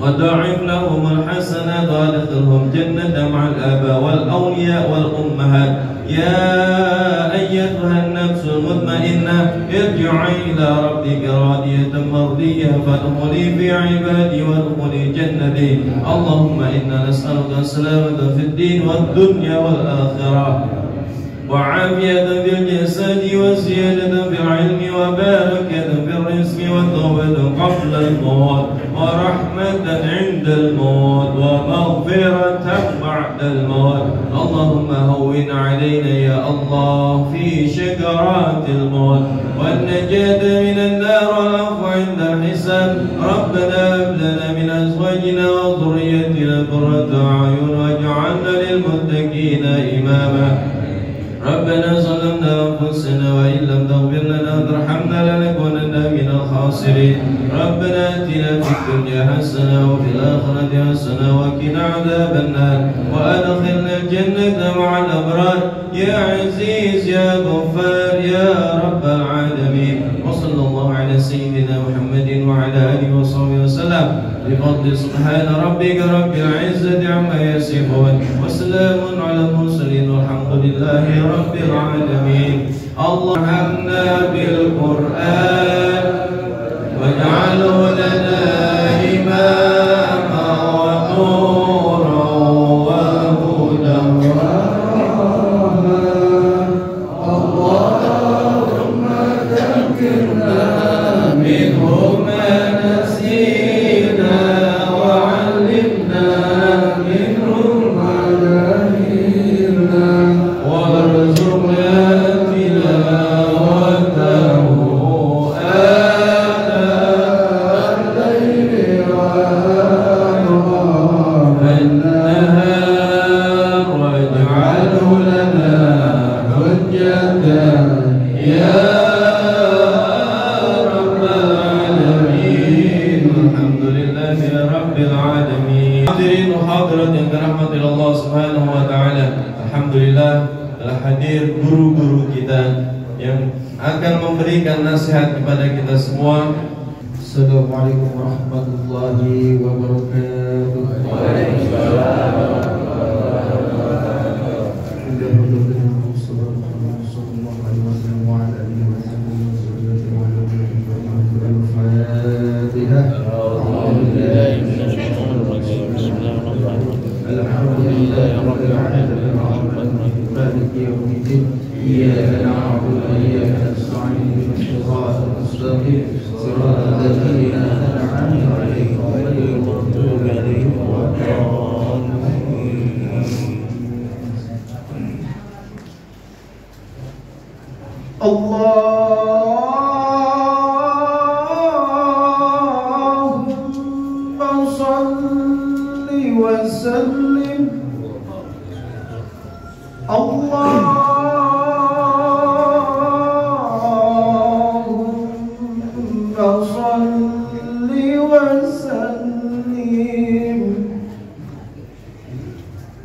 وضاعف لهم الحسنات وادخلهم جنة مع الآباء والأولياء والأمهات. يا أيتها النفس المطمئنة ارجعي إلى ربك راضية مرضية فادخلي في عبادي وادخلي جنتي. اللهم إنا نسألك السلامة في الدين والدنيا والآخرة، وعافية في الجسد وزيادة في العلم وبركة في الرزق وتوبة قبل الموت ورحمة عند الموت ومغفرة بعد الموت. اللهم هون علينا يا الله في شكرات الموت والنجاة من النار والعفو عند الحساب. ربنا هب لنا من أزواجنا وذريتنا قرة أعين واجعلنا للمتقين إماما. ربنا ظلمنا أنفسنا وإن لم تغفر لنا وترحمنا لنكونن من الخاسرين. ربنا آتنا في الدنيا حسنة وفي الآخرة حسنة وقنا عذاب النار وأدخلنا الجنة مع الأبرار يا عزيز يا غفار يا رب العالمين. وصلى الله على سيدنا محمد وعلى آله وصحبه وسلم بفضل سبحان ربك رب العزة عما يصفون وسلام على المرسلين والحمد لله رب العالمين. اللهم ارحمنا بالقرآن واجعله لنا إماما ونورا وهدى ورحمة. اللهم ذكرنا منه ما نسينا وعلمنا منه ما جهلنا وارزقنا تلاوته آناء الليل وأطراف النهار واجعله لنا حجة يا رب العالمين. الحمد لله رب العالمين. Hadirin wa hadirat yang dirahmati Allah Subhanahu wa taala. Alhamdulillah telah hadir guru-guru kita yang akan memberikan nasihat kepada kita semua. Assalamualaikum warahmatullahi wabarakatuh. إياك نعبد وإياك نستعين صراط المستقيم صراط الذين أنعمت عليهم غير المغضوب عليهم ولا الضالين. اللهم صل وسلم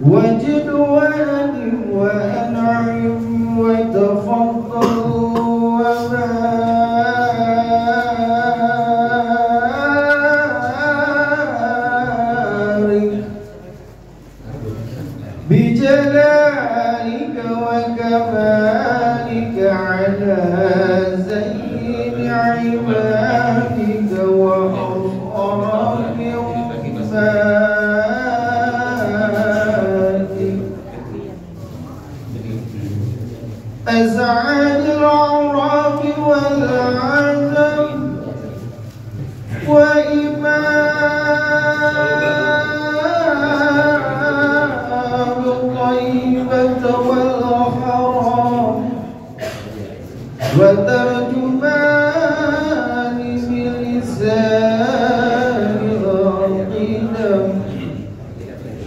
وجد وأنم وأنعم وتفضل وبارك بجلالك وكمالك على زين عبادك وأصحاب أزعاج الأعراب والعجم وإمام الطيبة والحرام وترجمان بلسان القدم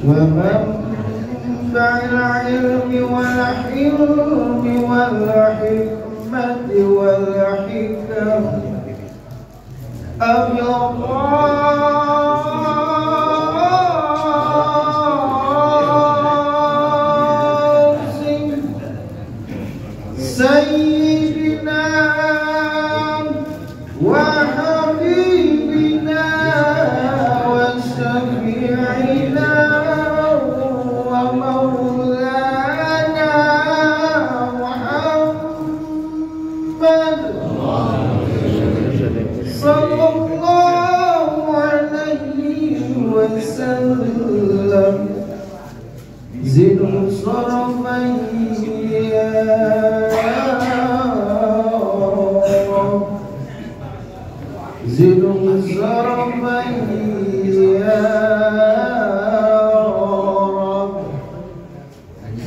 ومنبع العلم والحلم والحكمة والحكم أبي القاسم سيدنا وحبيبنا وسيدنا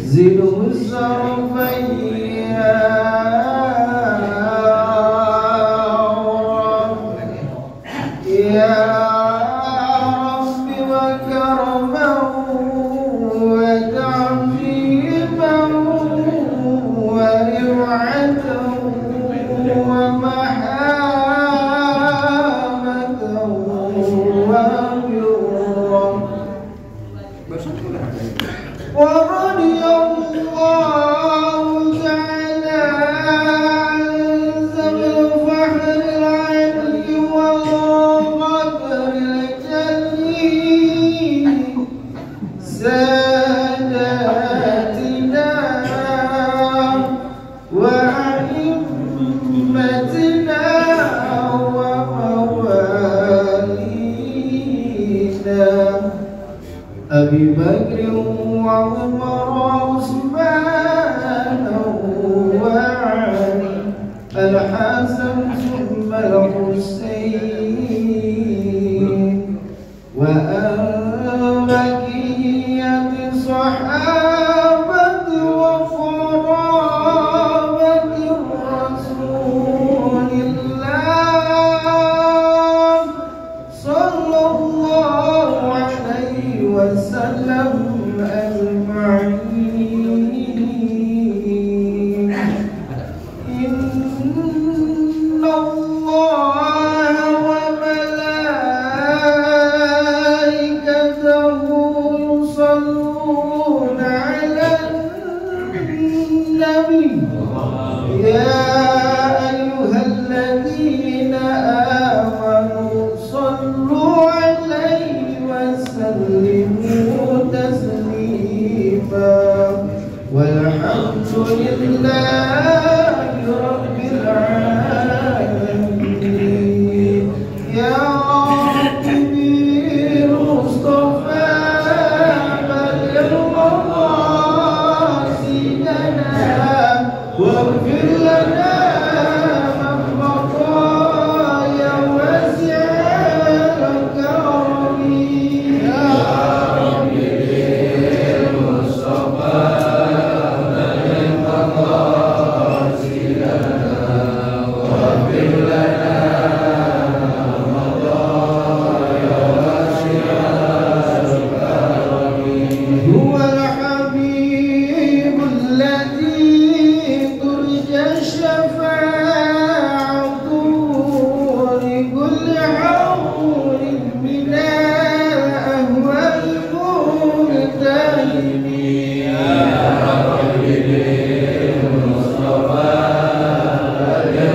زدوا الزرفين يا رب وكرما وتعظيما ورفعة ومحامة وبرا ورضي الله تعالى عن ذوي الفحل العلي والقدر الجليل ساداتنا وأئمتنا وموالينا أبي بكر وعمر وعثمان وعلي الحسن ثم الحسين وأن بقية صحابة وقرابة رسول الله صلى الله عليه وسلم أجمعين. إن الله وملائكته يصلون على النبي يا أيها الذين آمنوا صلوا عليه وسلموا تسليما والحمد لله رب العالمين. يا رب بالمصطفى بلغ مقاصدنا واغفر لنا من مضى يا واسع الكرم. يا رب بالمصطفى بلغ مقاصدنا واغفر لنا من مضى يا واسع الكرم. هو الحبيب الذي ترجى شفاعته لكل حول من أهوال المنتهبين. يا رب بالمصطفى بلغ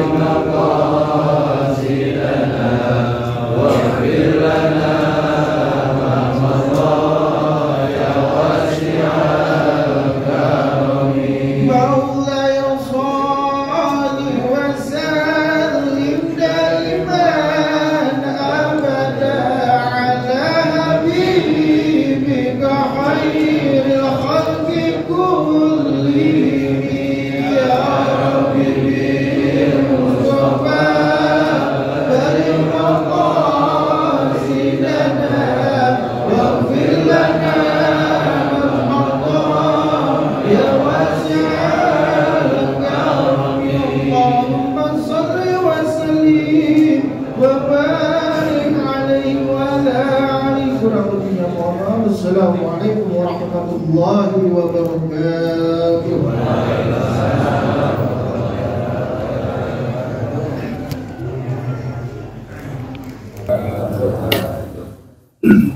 مقاصدنا واغفر لنا ما مضى يا واسع الكرم. مولاي صل وسلم دائما أبدا على حبيبك خير الخلق كلهم. يا رب بالمصطفى بلغ مقاصدنا واغفر لنا من مضى يا واسع الكرم. اللهم صل وسلم وبارك عليه وعلى آله وصحبه وسلم. السلام عليكم ورحمة الله وبركاته.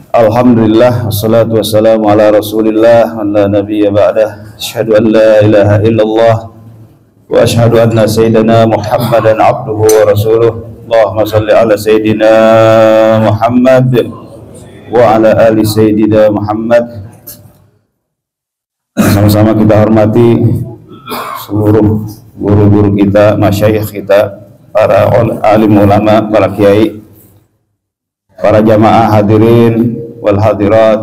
Alhamdulillah, wassalatu wassalamu ala rasulillah wa la nabiyya ba'dah. Asyhadu an la ilaha illallah wa asyhadu anna sayyidina Muhammadan abduhu wa rasuluh. Allahumma salli ala sayyidina Muhammad wa ala ali sayyidina Muhammad. Sama-sama kita hormati seluruh guru-guru kita, masyayikh kita, para alim ulama, para kiai, para jamaah hadirin wal hadirat,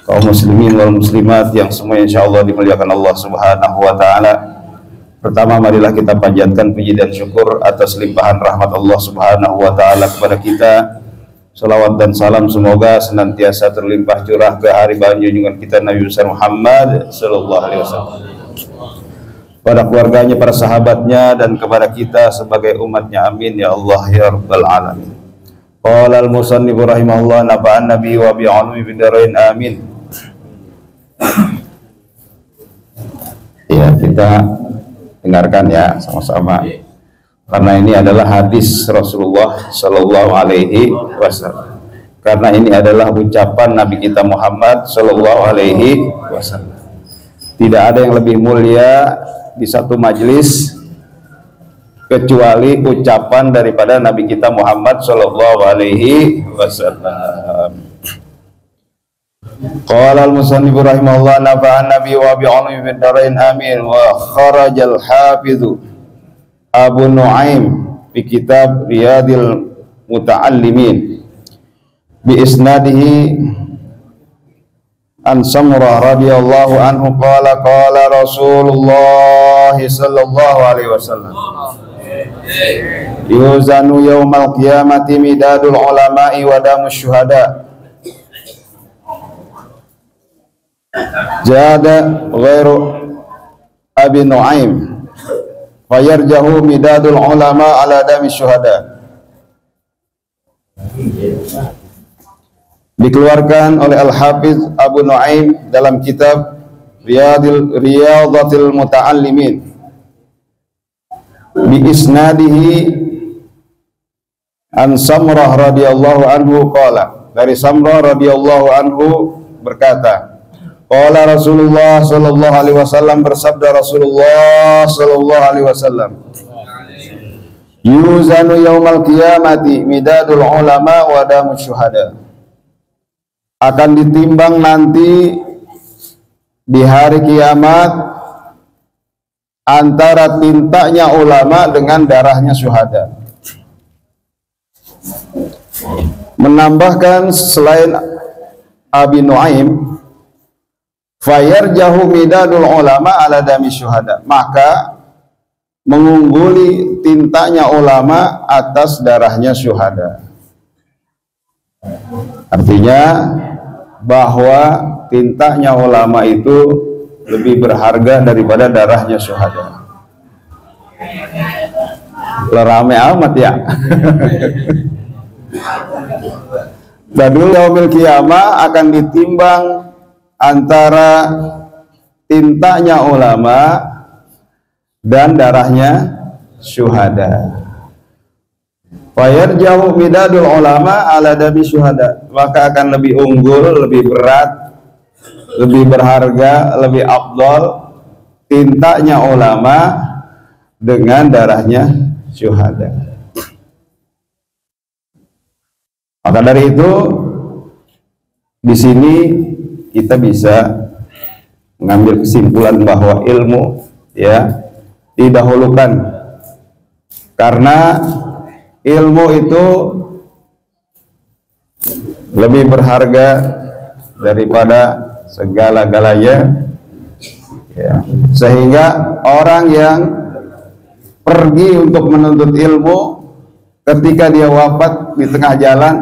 kaum muslimin wal muslimat yang semua insyaallah dimuliakan Allah Subhanahu wa taala. Pertama, marilah kita panjatkan puji dan syukur atas limpahan rahmat Allah Subhanahu wa taala kepada kita. Salawat dan salam semoga senantiasa terlimpah curah ke haribaan junjungan kita Nabi besar Muhammad sallallahu alaihi wasallam, pada keluarganya, para sahabatnya, dan kepada kita sebagai umatnya. Amin ya Allah ya rabbal alamin. Qala al-musannif rahimahullah nafa'an nabi wa bi'alumi bidarain amin. Ya, kita dengarkan ya sama-sama, karena ini adalah hadis Rasulullah Sallallahu Alaihi Wasallam. Karena ini adalah ucapan Nabi kita Muhammad Sallallahu Alaihi Wasallam. Tidak ada yang lebih mulia di satu majelis kecuali ucapan daripada Nabi kita Muhammad Sallallahu Alaihi Wasallam. Qala al-musannif rahimahullah nafa'an nabi wa bi'alumi fid darain amin. Wa kharajal hafidhu Abu Nu'aim fi kitab Riyadil Muta'allimin bi isnadihi an Samurah radhiyallahu anhu qala qala Rasulullah sallallahu alaihi wasallam yuzanu yaumal qiyamati midadul ulama'i wa damus syuhada jada ghairu Abi Nu'aim fayarjahu midadul ulama ala dami syuhada. Dikeluarkan oleh Al-Hafiz Abu Nu'aim dalam kitab Riyadatil Muta'allimin bi isnadihi an Samrah radhiyallahu anhu qala, dari Samrah radhiyallahu anhu berkata, qala Rasulullah sallallahu alaihi wasallam, bersabda Rasulullah sallallahu alaihi wasallam, yuzanu yaumal qiyamati midadul ulama wa damus syuhada. Akan ditimbang nanti di hari kiamat antara tintanya ulama dengan darahnya syuhada. Menambahkan selain Abi Nu'aim, fayarjahu midadul ulama ala dami syuhada, maka mengungguli tintanya ulama atas darahnya syuhada. Artinya bahwa tintanya ulama itu lebih berharga daripada darahnya syuhada. Rame amat ya. Badul yaumil qiyamah akan ditimbang antara tintanya ulama dan darahnya syuhada. Fayarjahu midadul ulama ala dami syuhada, maka akan lebih unggul, lebih berat, lebih berharga, lebih afdal tintanya ulama dengan darahnya syuhada. Maka dari itu di sini kita bisa mengambil kesimpulan bahwa ilmu ya didahulukan, karena ilmu itu lebih berharga daripada segala-galanya ya. Sehingga orang yang pergi untuk menuntut ilmu, ketika dia wafat di tengah jalan,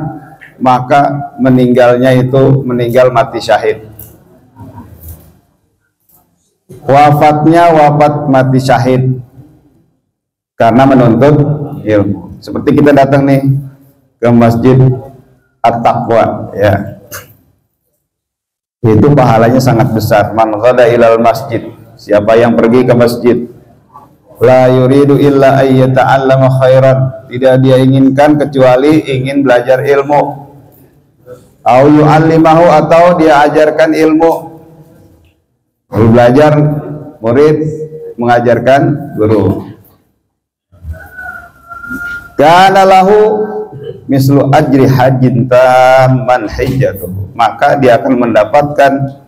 maka meninggalnya itu meninggal mati syahid. Wafatnya wafat mati syahid karena menuntut ilmu. Seperti kita datang nih ke Masjid At-Taqwa ya, itu pahalanya sangat besar. Man ghada ilal masjid, siapa yang pergi ke masjid, la yuridu illa ayyata'allama khairan, tidak dia inginkan kecuali ingin belajar ilmu, au yu'allimahu, atau dia ajarkan ilmu. Guru belajar, murid mengajarkan guru. Kana lahu mislu ajri hajjin tamman hijjatuh, maka dia akan mendapatkan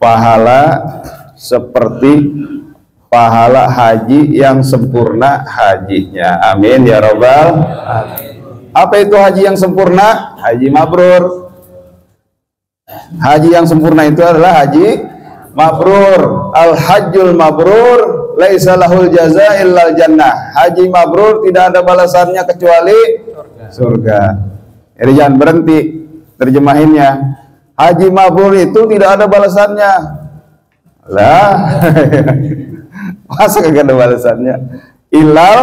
pahala seperti pahala haji yang sempurna hajinya. Amin ya rabbal alamin. Apa itu haji yang sempurna? Haji mabrur. Haji yang sempurna itu adalah haji mabrur. Al-hajjul mabrur laisa lahul jaza illal jannah. Haji mabrur tidak ada balasannya kecuali surga. Jadi jangan berhenti terjemahinnya. Haji mabrur itu tidak ada balasannya. Lah, masa kagak ada balasannya? Ilal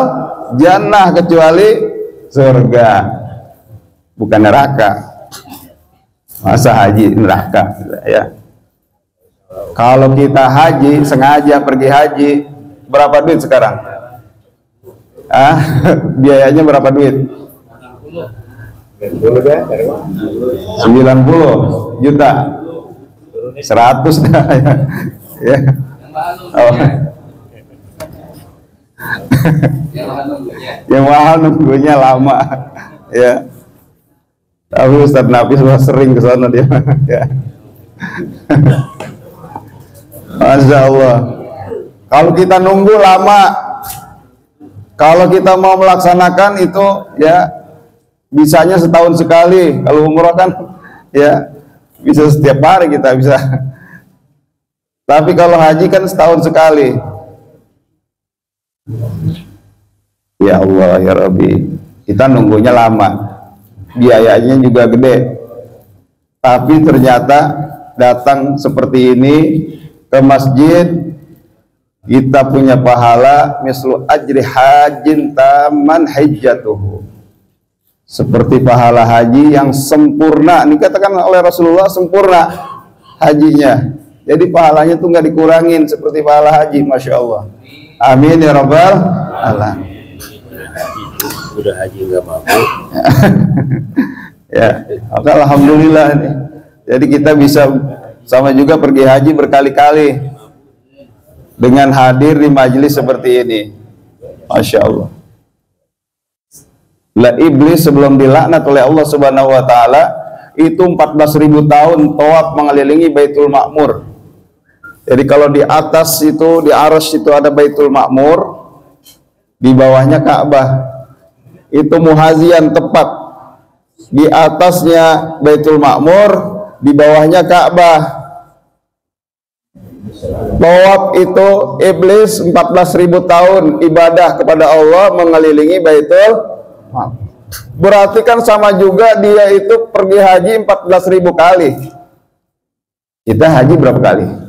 jannah, kecuali surga, bukan neraka. Masa haji neraka ya? Kalau kita haji, sengaja pergi haji, berapa duit sekarang? Biayanya berapa duit? 90 juta, 100 dah ya. Oh. Yang mahal nunggunya lama ya. Tapi Ustaz Nafis sudah sering ke sana dia ya. Masya Allah. Kalau kita nunggu lama, kalau kita mau melaksanakan itu ya bisanya setahun sekali. Kalau umroh kan ya bisa setiap hari kita bisa. Tapi kalau haji kan setahun sekali. Ya Allah ya Rabbi, kita nunggunya lama, biayanya juga gede. Tapi ternyata datang seperti ini ke masjid, kita punya pahala mislu ajri hajin taman hajjatuhu, seperti pahala haji yang sempurna. Ini katakan oleh Rasulullah sempurna hajinya, jadi pahalanya tuh nggak dikurangin seperti pahala haji. Masya Allah, amin ya rabbal alamin. Udah haji nggak mampu ya, maka alhamdulillah nih. Jadi kita bisa sama juga pergi haji berkali-kali dengan hadir di majelis seperti ini. Masya Allah. Lah iblis sebelum dilaknat oleh Allah Subhanahu wa taala itu 14.000 tahun tawaf mengelilingi Baitul Ma'mur. Jadi kalau di atas itu, di Arsy itu ada Baitul Ma'mur, di bawahnya Ka'bah. Itu muhazian tepat, di atasnya Baitul Ma'mur, di bawahnya Ka'bah. Tawaf itu iblis 14.000 tahun ibadah kepada Allah mengelilingi Baitul Ma'mur. Berarti kan sama juga dia itu pergi haji 14.000 kali. Kita haji berapa kali?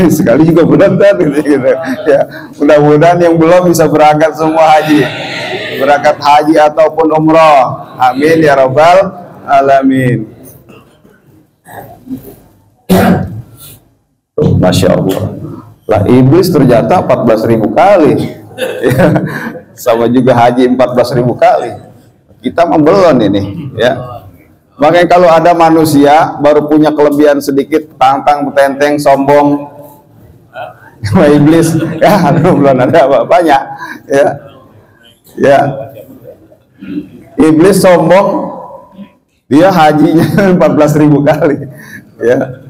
Sekali juga mudah-mudahan gitu. Ya, mudah-mudahan yang belum bisa berangkat semua haji, berangkat haji ataupun umroh. Amin ya rabbal alamin. Masya Allah. Lah iblis ternyata 14.000 kali. Sama juga haji 14.000 kali. Kita membelon ini ya. Makanya kalau ada manusia baru punya kelebihan sedikit, tantang, tenteng, sombong, sama iblis, ya belum ada apa-apanya, ya, iblis sombong, dia hajinya 14.000 kali, ya.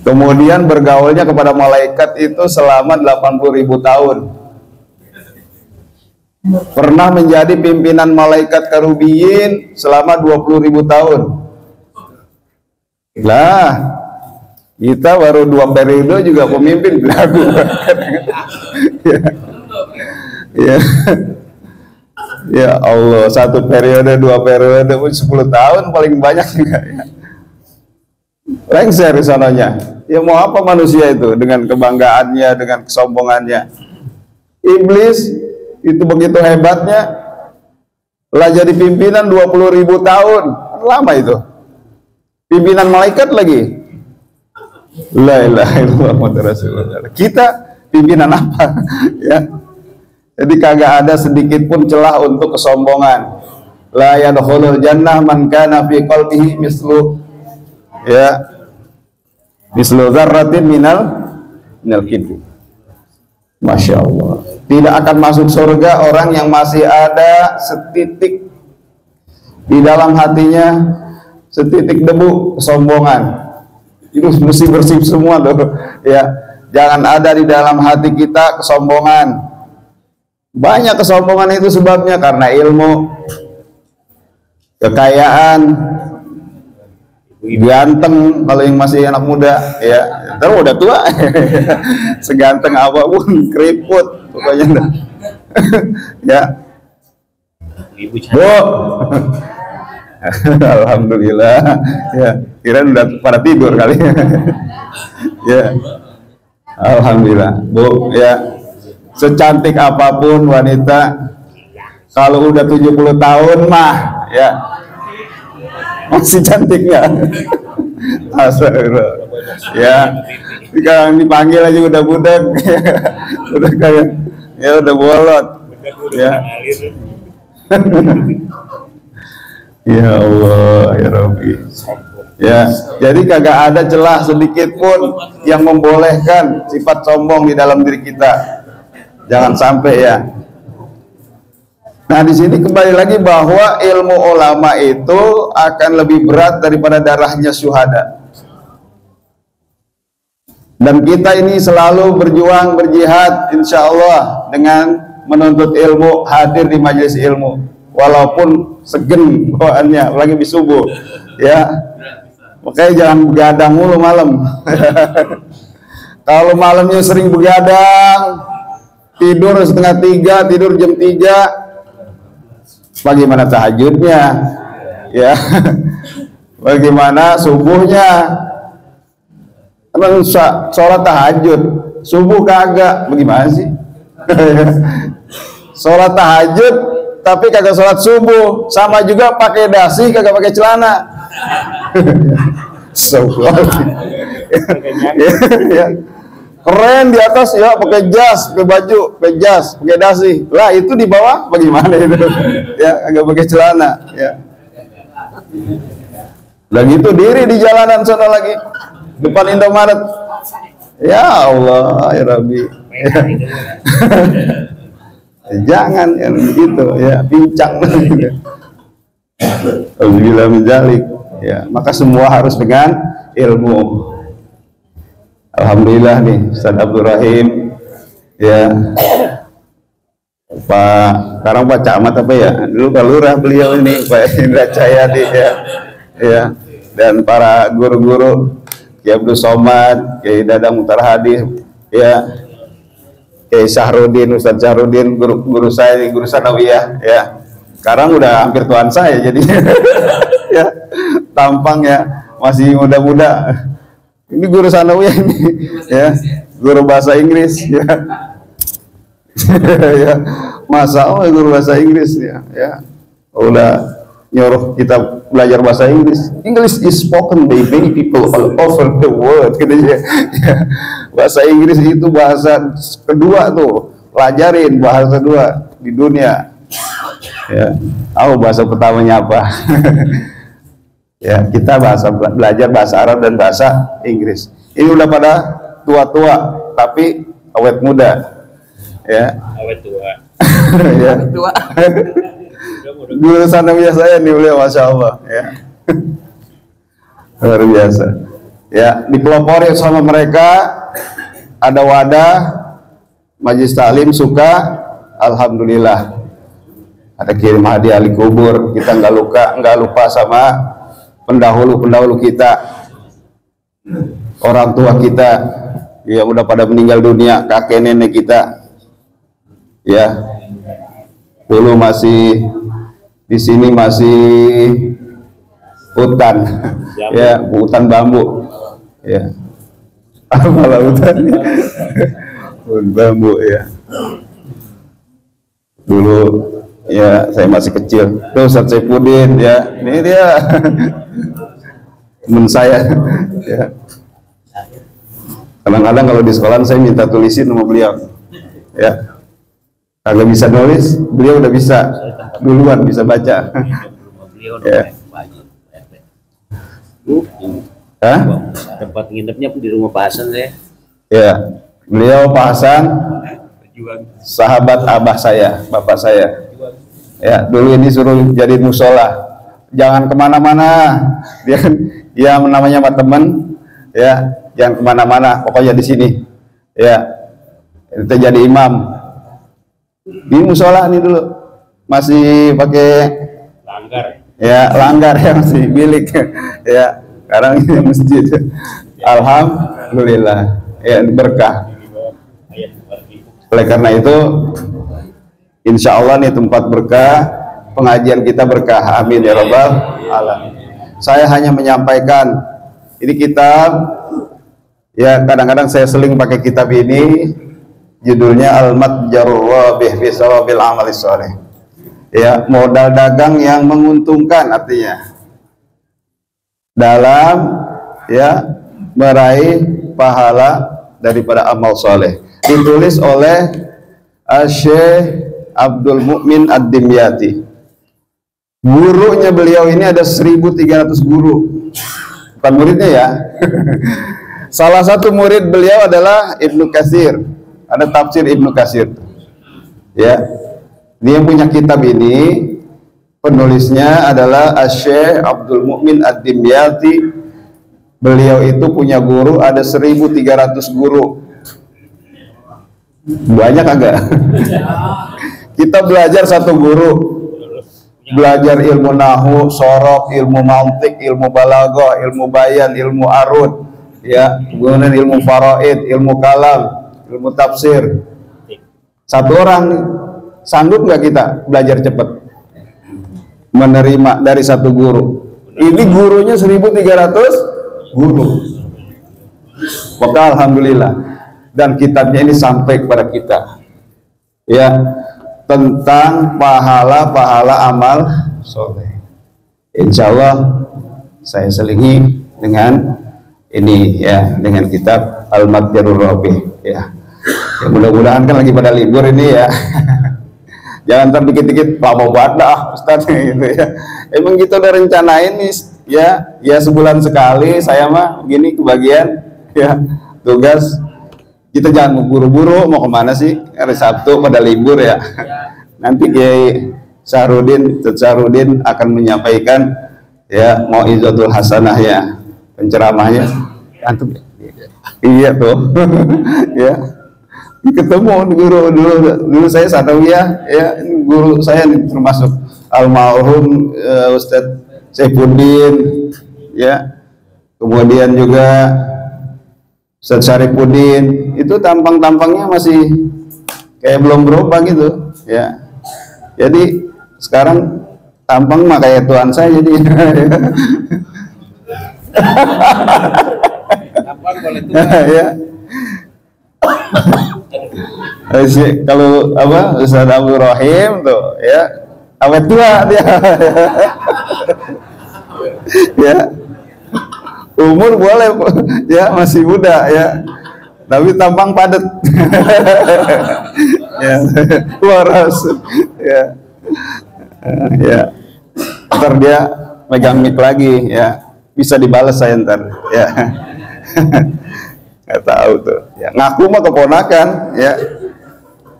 Kemudian bergaulnya kepada malaikat itu selama 80.000 tahun. Pernah menjadi pimpinan malaikat karubiyin selama 20.000 tahun. Lah, kita baru 2 periode juga pemimpin belagu. Ya. Ya Allah, 1 periode, 2 periode, 10 tahun paling banyak juga ya. Lengser sononya. Ya mau apa manusia itu dengan kebanggaannya, dengan kesombongannya. Iblis itu begitu hebatnya, lah jadi pimpinan 20.000 tahun, lama itu. Pimpinan malaikat lagi. La ilaha illallah Muhammadur Rasulullah. Kita pimpinan apa? Ya. Jadi kagak ada sedikit pun celah untuk kesombongan. La yadkhulul jannah man kana fi qalbihi mislu dzarratin minal kibri. Masya Allah. Tidak akan masuk surga orang yang masih ada setitik di dalam hatinya, setitik debu kesombongan. Itu mesti bersih semua tuh. Ya, jangan ada di dalam hati kita kesombongan. Banyak kesombongan itu sebabnya karena ilmu, kekayaan, ganteng kalau yang masih anak muda, ya. Terus udah tua, seganteng apapun keriput pokoknya. Ya, Ibu Bu. Alhamdulillah. Ya, kirain udah pada tidur kali. Ya. Alhamdulillah. Bu, ya. Secantik apapun wanita, kalau udah 70 tahun mah ya masih cantik nggak? Astagfirullah. Ya, sekarang dipanggil aja udah budak. Udah kayak ya udah bolot. Ya. Ya Allah, ya Rabbi. Ya, jadi kagak ada celah sedikit pun yang membolehkan sifat sombong di dalam diri kita. Jangan sampai ya. Nah, di sini kembali lagi bahwa ilmu ulama itu akan lebih berat daripada darahnya syuhada. Dan kita ini selalu berjuang, berjihad insya Allah dengan menuntut ilmu, hadir di majelis ilmu walaupun segen bawaannya, lagi di subuh ya. Makanya jangan begadang mulu malam. Kalau malamnya sering begadang, tidur setengah 3, tidur jam 3, bagaimana tahajudnya ya? Bagaimana subuhnya? Emang sholat tahajud subuh kagak, bagaimana sih? Sholat tahajud tapi kagak sholat subuh, sama juga pakai dasi kagak pakai celana. Ya. Keren di atas ya, pakai jas, pakai baju, pakai jas, pakai dasi. Lah itu di bawah bagaimana itu? Ya, agak pakai celana ya. Lagi itu diri di jalanan sana lagi depan Indomaret. Ya Allah, ya Rabbi. Ya. Jangan yang begitu ya, pincang. Alhamdulillah menjalik ya. Maka semua harus dengan ilmu. Alhamdulillah nih Ustaz Abdul Rahim ya, sekarang Pak Camat apa ya, dulu Pak Lurah beliau ini, Pak Indra Cahyadi ya, dan para guru-guru Kiai Abdul Somad, Kiai Dadang Mutar Hadi ya, Kiai Syahrudin, Ustaz Syahrudin, guru saya, guru sanawiyah ya, sekarang udah hampir tuan saya jadi ya, tampang ya masih muda-muda. Ini guru sanawiyah ini ya, guru bahasa Inggris ya. Ya, masa guru bahasa Inggris ya, udah nyuruh kita belajar bahasa Inggris. English is spoken by many people all over the world katanya. Ya, bahasa Inggris itu bahasa kedua tuh, pelajarin bahasa kedua di dunia. Ya, bahasa pertamanya apa? Ya, kita belajar bahasa Arab dan bahasa Inggris. Ini udah pada tua-tua tapi awet muda. Ya. Awet tua. Ya. Tua. Guru sanawiyah saya nih beliau, masya Allah ya. Luar biasa. Ya, dipelopori sama mereka, ada wadah majelis taklim suka, alhamdulillah. Ada kirim hadiah ahli kubur, kita nggak lupa sama pendahulu kita, orang tua kita yang udah pada meninggal dunia, kakek nenek kita ya, dulu masih di sini masih hutan ya, hutan bambu ya, malah hutan bambu ya, dulu ya saya masih kecil. Tuh Ustaz Saifuddin ya, ini dia teman saya ya. Kadang-kadang kalau di sekolah saya minta tulisin sama beliau ya, kalau bisa nulis beliau udah bisa duluan, bisa baca ya. Hah? Tempat nginepnya di rumah Pak Hasan ya. Ya, beliau Pak Hasan sahabat abah saya, bapak saya ya, dulu ini suruh jadi musola, jangan kemana-mana, dia kan ya namanya sama temen ya, jangan kemana-mana, pokoknya di sini ya, kita jadi imam di musola nih. Dulu masih pakai langgar ya, masih milik ya, sekarang ini masjid. Alhamdulillah ya, berkah. Oleh karena itu insya Allah nih tempat berkah pengajian kita berkah. Amin ya rabbal alamin. Saya hanya menyampaikan ini kitab, ya kadang-kadang saya seling pakai kitab ini, judulnya Al-Matjarur Rabih fi Sawabil Amalis Shalih. Ya, modal dagang yang menguntungkan, artinya dalam ya meraih pahala daripada amal soleh. Ditulis oleh Syekh Abdul Mukmin Ad-Dimyati. Gurunya beliau ini ada 1.300 guru, bukan muridnya ya. Salah satu murid beliau adalah Ibnu Katsir, ada tafsir Ibnu Katsir ya. Dia punya kitab ini, penulisnya adalah Syekh Abdul Mukmin Ad-Dimyati. Beliau itu punya guru ada 1.300 guru. Banyak agak. Kita belajar satu guru, belajar ilmu nahu, sorok, ilmu mantik, ilmu balaghah, ilmu bayan, ilmu arud, ya, kemudian ilmu faraid, ilmu kalam, ilmu tafsir. Satu orang sanggup nggak kita belajar cepat menerima dari satu guru? Ini gurunya 1.300 guru. Maka alhamdulillah, dan kitabnya ini sampai kepada kita ya, tentang pahala-pahala amal soleh. Insya Allah saya selingi dengan ini ya, dengan kitab Al-Matjarur Rabih ya. Ya, mudah-mudahan kan lagi pada libur ini ya. Jangan ntar dikit-dikit lama banget dah Ustaz gitu ya. Emang kita udah rencanain nih ya sebulan sekali saya mah gini kebagian ya tugas. Kita jangan buru-buru mau kemana sih, hari Sabtu pada libur ya. Nanti Kiai Sahrudin akan menyampaikan ya Mau'izatul Hasanah ya, penceramahnya antum. Iya tuh. Ya. Ketemu dulu saya sanawiyah ya, guru saya termasuk almarhum Ustadz Saifuddin ya, kemudian juga Ustadz Syarifuddin, itu tampang-tampangnya masih kayak belum berubah gitu ya. Jadi sekarang tampang mah kayak tuan saya jadi. Ya. Kalau apa Ustaz Abdul Rahim tuh ya awet tua dia. Ya. Umur boleh ya, masih muda ya. Tapi tampang padat. Ya. Waras. Ya. Ya. Ntar dia megang mic lagi ya. Bisa dibalas saya ntar ya. Nggak tahu tuh ya, ngaku mah keponakan ya,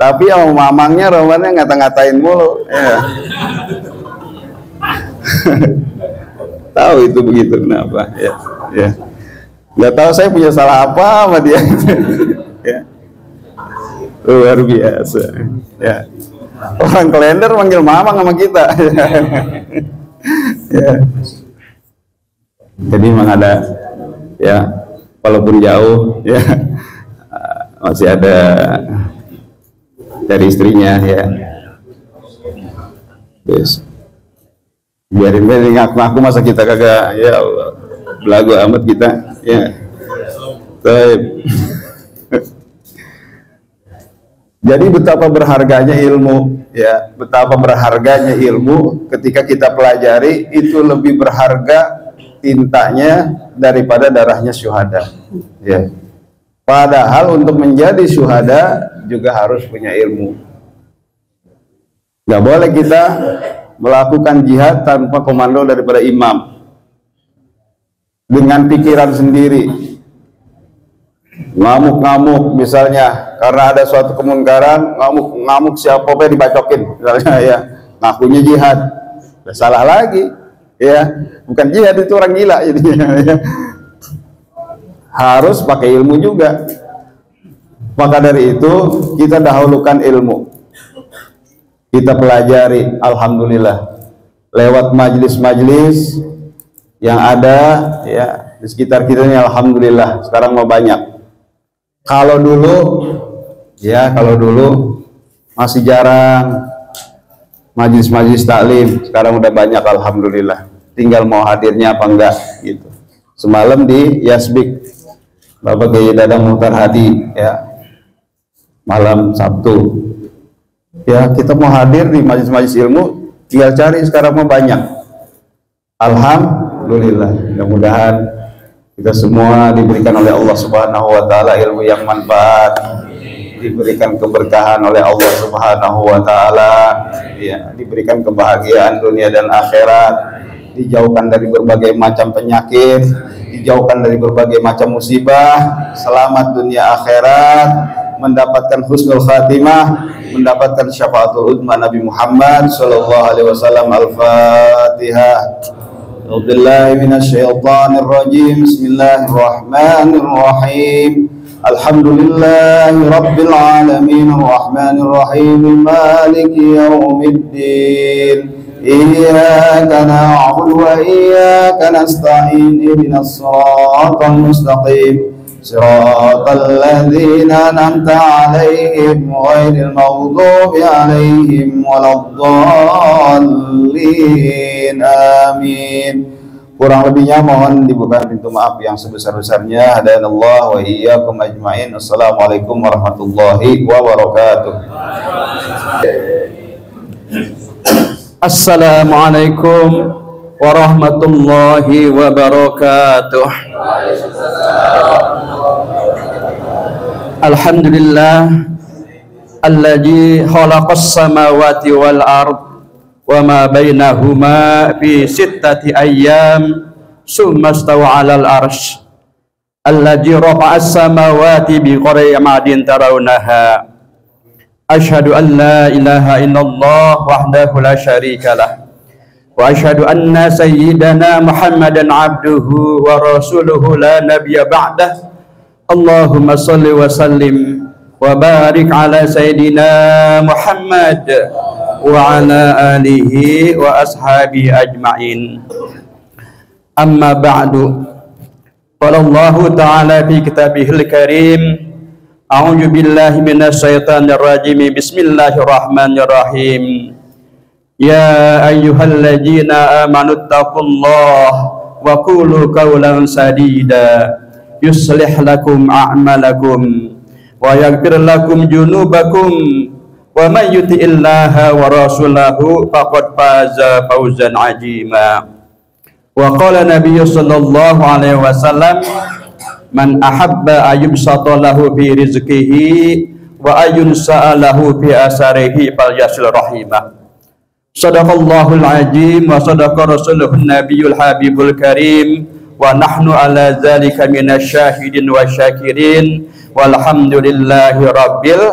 tapi yang mamangnya romannya ngata-ngatain mulu ya. Tahu itu begitu kenapa ya, ya nggak tahu saya punya salah apa sama dia. Ya. Luar biasa ya, orang kalender manggil mamang sama kita. Ya. Jadi memang ada ya, walaupun jauh ya masih ada dari istrinya ya. Yes. Biarin aja ngaku-ngaku, masa kita kagak ya Allah, belagu amat kita ya. Baik. Jadi betapa berharganya ilmu ya, betapa berharganya ilmu ketika kita pelajari, itu lebih berharga tintanya daripada darahnya syuhada ya. Padahal untuk menjadi syuhada juga harus punya ilmu. Nggak boleh kita melakukan jihad tanpa komando daripada imam, dengan pikiran sendiri, ngamuk-ngamuk misalnya karena ada suatu kemunkaran, ngamuk-ngamuk siapa apa dibacokin misalnya ya, ngakunya jihad, salah lagi ya, bukan jihad, itu orang gila jadinya ya. Harus pakai ilmu juga. Maka dari itu kita dahulukan ilmu, kita pelajari. Alhamdulillah lewat majlis-majlis yang ada ya di sekitar kita ini, alhamdulillah sekarang mau banyak. Kalau dulu ya, kalau dulu masih jarang Majlis-majlis taklim sekarang udah banyak, alhamdulillah. Tinggal mau hadirnya apa enggak gitu. Semalam di Yasbik Bapak Kiai Dadang Muhtar Hadi ya, malam Sabtu ya, kita mau hadir di majlis-majlis ilmu, tinggal cari sekarang mau banyak, alhamdulillah. Mudah-mudahan kita semua diberikan oleh Allah Subhanahu wa taala ilmu yang manfaat, diberikan keberkahan oleh Allah Subhanahu wa taala ya, diberikan kebahagiaan dunia dan akhirat, dijauhkan dari berbagai macam penyakit, dijauhkan dari berbagai macam musibah, selamat dunia akhirat, mendapatkan husnul khatimah, mendapatkan syafaatul uzma Nabi Muhammad sallallahu alaihi wasallam. Al-Fatihah. A'udzubillahi minasyaitonir rajim. Bismillahirrahmanirrahim. Alhamdulillahi rabbil alamin, arrahmanir rahim, maliki yaumiddin. إياك نعبد وإياك نستعين اهدنا الصراط المستقيم صراط الذين أنعمت عليهم غير المغضوب عليهم ولا الضالين آمين. Kurang lebihnya mohon dibuka pintu maaf yang sebesar-besarnya. Hadanallah wa iyyakum ajmain. Assalamualaikum warahmatullahi wabarakatuh. Assalamualaikum warahmatullahi wabarakatuh. Alhamdulillah alladzi khalaqas samawati wal ard wa ma bainahuma fi sittati ayyam summa stawa 'alal arsy alladzi rafa'as samawati bi ghairi 'amadin tarawnaha. Asyhadu an la ilaha illallah wahdahu la syarikalah wa asyhadu anna sayyidana Muhammadan abduhu wa rasuluhu la nabiyya ba'dah. Allahumma salli wa sallim wa barik ala sayyidina Muhammad wa ala alihi wa ashabihi ajma'in. Amma ba'du. Qala Allah ta'ala fi kitabihil karim, a'udzu billahi minasyaitonir rajim. Bismillahirrahmanirrahim. Ya ayyuhalladzina amanu taqullaha wa qulu qawlan sadida yuslih lakum a'malakum wa yaghfir lakum junubakum wa may yuti'illaha wa rasulahu faqad faza fawzan 'azima. Wa qala nabiyyu sallallahu alaihi wasallam, man ahabba ayyubsata lahu fi rizqihi wa ayyunsa'a lahu fi asarihi falyasil rahimah. Sadaqallahul azim wa sadaqa rasuluhun nabiyul habibul karim wa nahnu ala dzalika minasyahidin wa syakirin walhamdulillahi rabbil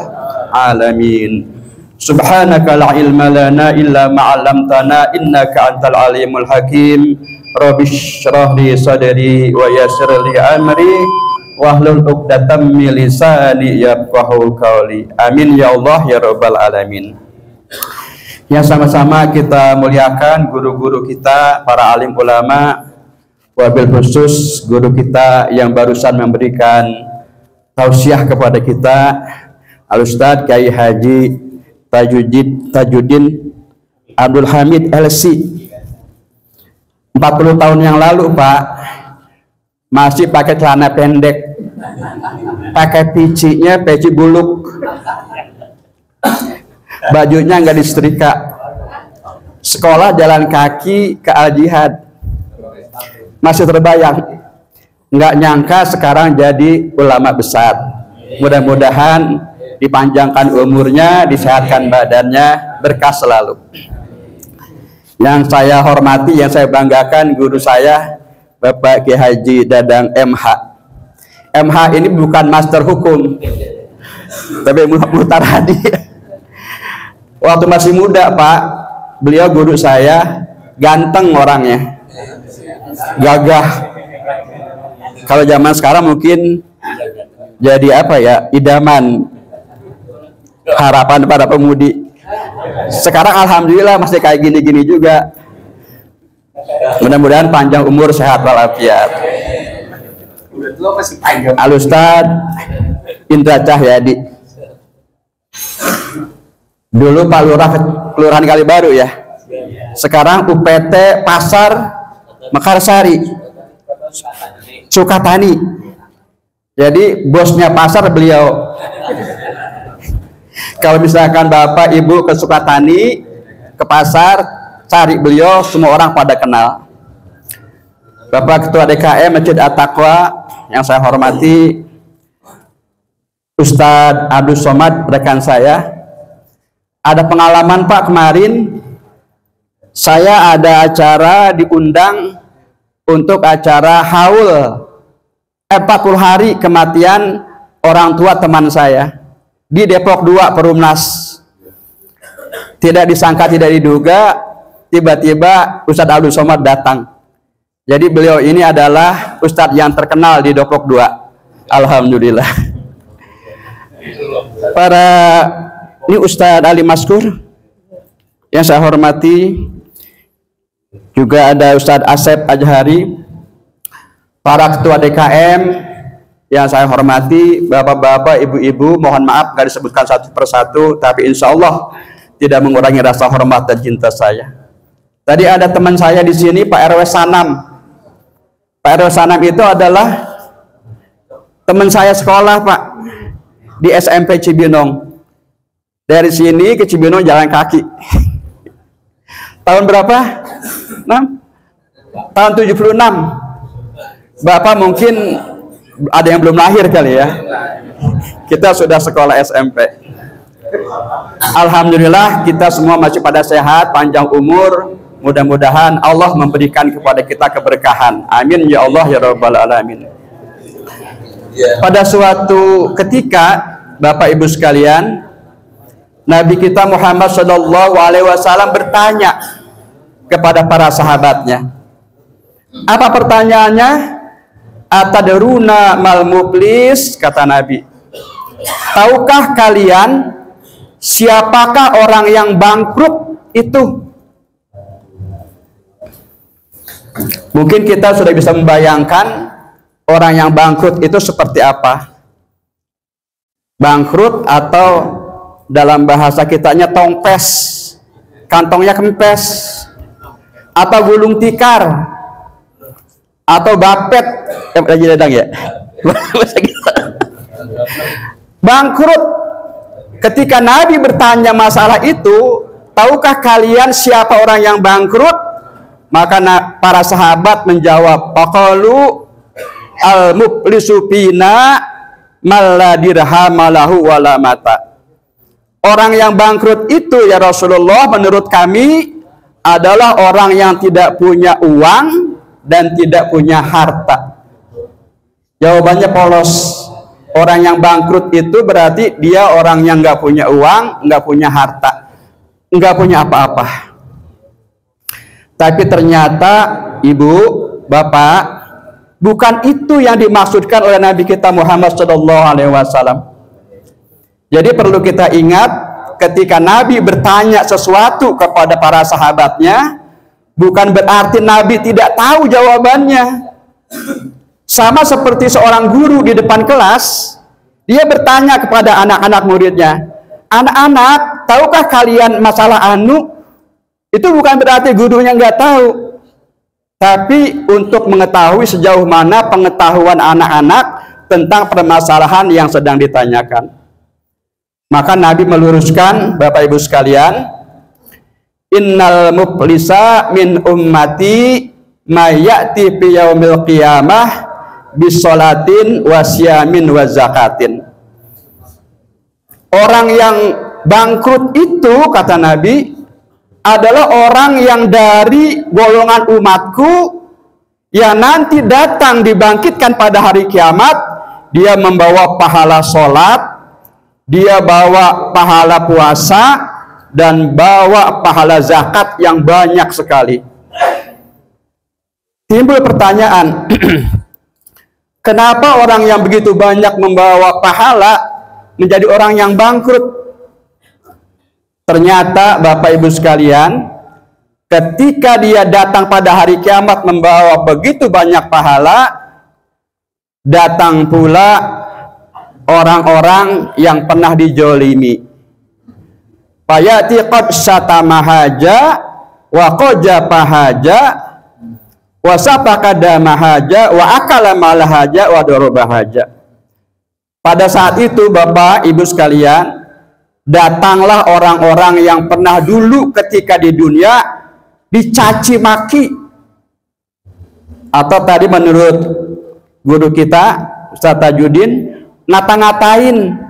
alamin. Subhanaka la ilma lana illa ma 'allamtana innaka antal alimul hakim. Rabbish shrah li sadri wa yassir li amri wahlul 'uqdatam min lisani yafqahu qawli. Amin ya Allah ya rabbal alamin. Yang sama-sama kita muliakan guru-guru kita, para alim ulama, wabil khusus guru kita yang barusan memberikan tausiah kepada kita, Al-Ustadz Kiai Haji Tajuddin Abdul Hamid LC. 40 tahun yang lalu Pak, masih pakai celana pendek, pakai picinya peci buluk, bajunya nggak disetrika, sekolah jalan kaki ke Al-Jihad. Masih terbayang, nggak nyangka sekarang jadi ulama besar. Mudah-mudahan dipanjangkan umurnya, disehatkan badannya, berkah selalu. Yang saya hormati, yang saya banggakan, guru saya Bapak Kiai Haji Dadang MH. MH ini bukan master hukum, tapi Muhtar Hadi. Waktu masih muda Pak, beliau guru saya, ganteng orangnya, gagah. Kalau zaman sekarang mungkin jadi apa ya, idaman, harapan para pemudi. Sekarang alhamdulillah masih kayak gini-gini juga. Mudah-mudahan panjang umur, sehat walafiat. Al-Ustadz Indra Cahyadi. Dulu Pak Lurah Kelurahan Kalibaru ya. Sekarang UPT Pasar Mekarsari, Sukatani. Jadi bosnya pasar beliau. Kalau misalkan Bapak Ibu ke Sukatani, ke pasar, cari beliau, semua orang pada kenal. Bapak Ketua DKM Masjid At-Taqwa yang saya hormati, Ustadz Abdul Somad, rekan saya. Ada pengalaman Pak, kemarin saya ada acara diundang untuk acara haul 40 hari kematian orang tua teman saya di Depok 2 Perumnas. Tidak disangka, tidak diduga, tiba-tiba Ustadz Abdul Somad datang. Jadi beliau ini adalah Ustadz yang terkenal di Depok 2. Alhamdulillah. Ini Ustadz Ali Maskur yang saya hormati, juga ada Ustadz Asep Ajhari, para ketua DKM yang saya hormati, bapak-bapak, ibu-ibu, mohon maaf gak disebutkan satu persatu, tapi insya Allah tidak mengurangi rasa hormat dan cinta saya. Tadi ada teman saya di sini, Pak RW Sanam. Pak RW Sanam itu adalah teman saya sekolah, Pak, di SMP Cibinong. Dari sini ke Cibinong jalan kaki. Tahun berapa? 6? Tahun 76. Bapak mungkin ada yang belum lahir kali ya. Kita sudah sekolah SMP. Alhamdulillah kita semua masih pada sehat, panjang umur. Mudah-mudahan Allah memberikan kepada kita keberkahan. Amin ya Allah ya Rabbal Alamin. Pada suatu ketika, Bapak Ibu sekalian, Nabi kita Muhammad SAW bertanya kepada para sahabatnya. Apa pertanyaannya? Atadruna mal muflis, kata Nabi. Tahukah kalian siapakah orang yang bangkrut itu? Mungkin kita sudah bisa membayangkan orang yang bangkrut itu seperti apa. Bangkrut atau dalam bahasa kitanya tongpes, kantongnya kempes, atau gulung tikar, atau bapet, ya. Bangkrut. Ketika Nabi bertanya masalah itu, tahukah kalian siapa orang yang bangkrut? Maka para sahabat menjawab, faqalu al-muflisu fina man la dirhama lahu wala mata. Orang yang bangkrut itu ya Rasulullah menurut kami adalah orang yang tidak punya uang dan tidak punya harta. Jawabannya polos. Orang yang bangkrut itu berarti dia orang yang nggak punya uang, nggak punya harta, nggak punya apa-apa. Tapi ternyata ibu, bapak, bukan itu yang dimaksudkan oleh Nabi kita Muhammad SAW. Jadi perlu kita ingat, ketika Nabi bertanya sesuatu kepada para sahabatnya, bukan berarti Nabi tidak tahu jawabannya. Sama seperti seorang guru di depan kelas, dia bertanya kepada anak-anak muridnya, anak-anak, tahukah kalian masalah anu? Itu bukan berarti gurunya nggak tahu. Tapi untuk mengetahui sejauh mana pengetahuan anak-anak tentang permasalahan yang sedang ditanyakan. Maka Nabi meluruskan, Bapak Ibu sekalian, innal muflisa min ummati mayati fi yaumil qiyamah bisolatin wasyamin wazakatin. Orang yang bangkrut itu, kata Nabi, adalah orang yang dari golongan umatku yang nanti datang dibangkitkan pada hari kiamat. Dia membawa pahala sholat, dia bawa pahala puasa, dan bawa pahala zakat yang banyak sekali. Timbul pertanyaan, kenapa orang yang begitu banyak membawa pahala menjadi orang yang bangkrut? Ternyata Bapak Ibu sekalian, ketika dia datang pada hari kiamat membawa begitu banyak pahala, datang pula orang-orang yang pernah dijolimi, Fayati qad syatama haja wa qajapa haja wa sapaka dama haja wa akala mala haja wa daraba haja. Pada saat itu Bapak Ibu sekalian, datanglah orang-orang yang pernah dulu ketika di dunia dicaci maki, atau tadi menurut guru kita Ustaz Tajuddin, ngata-ngatain.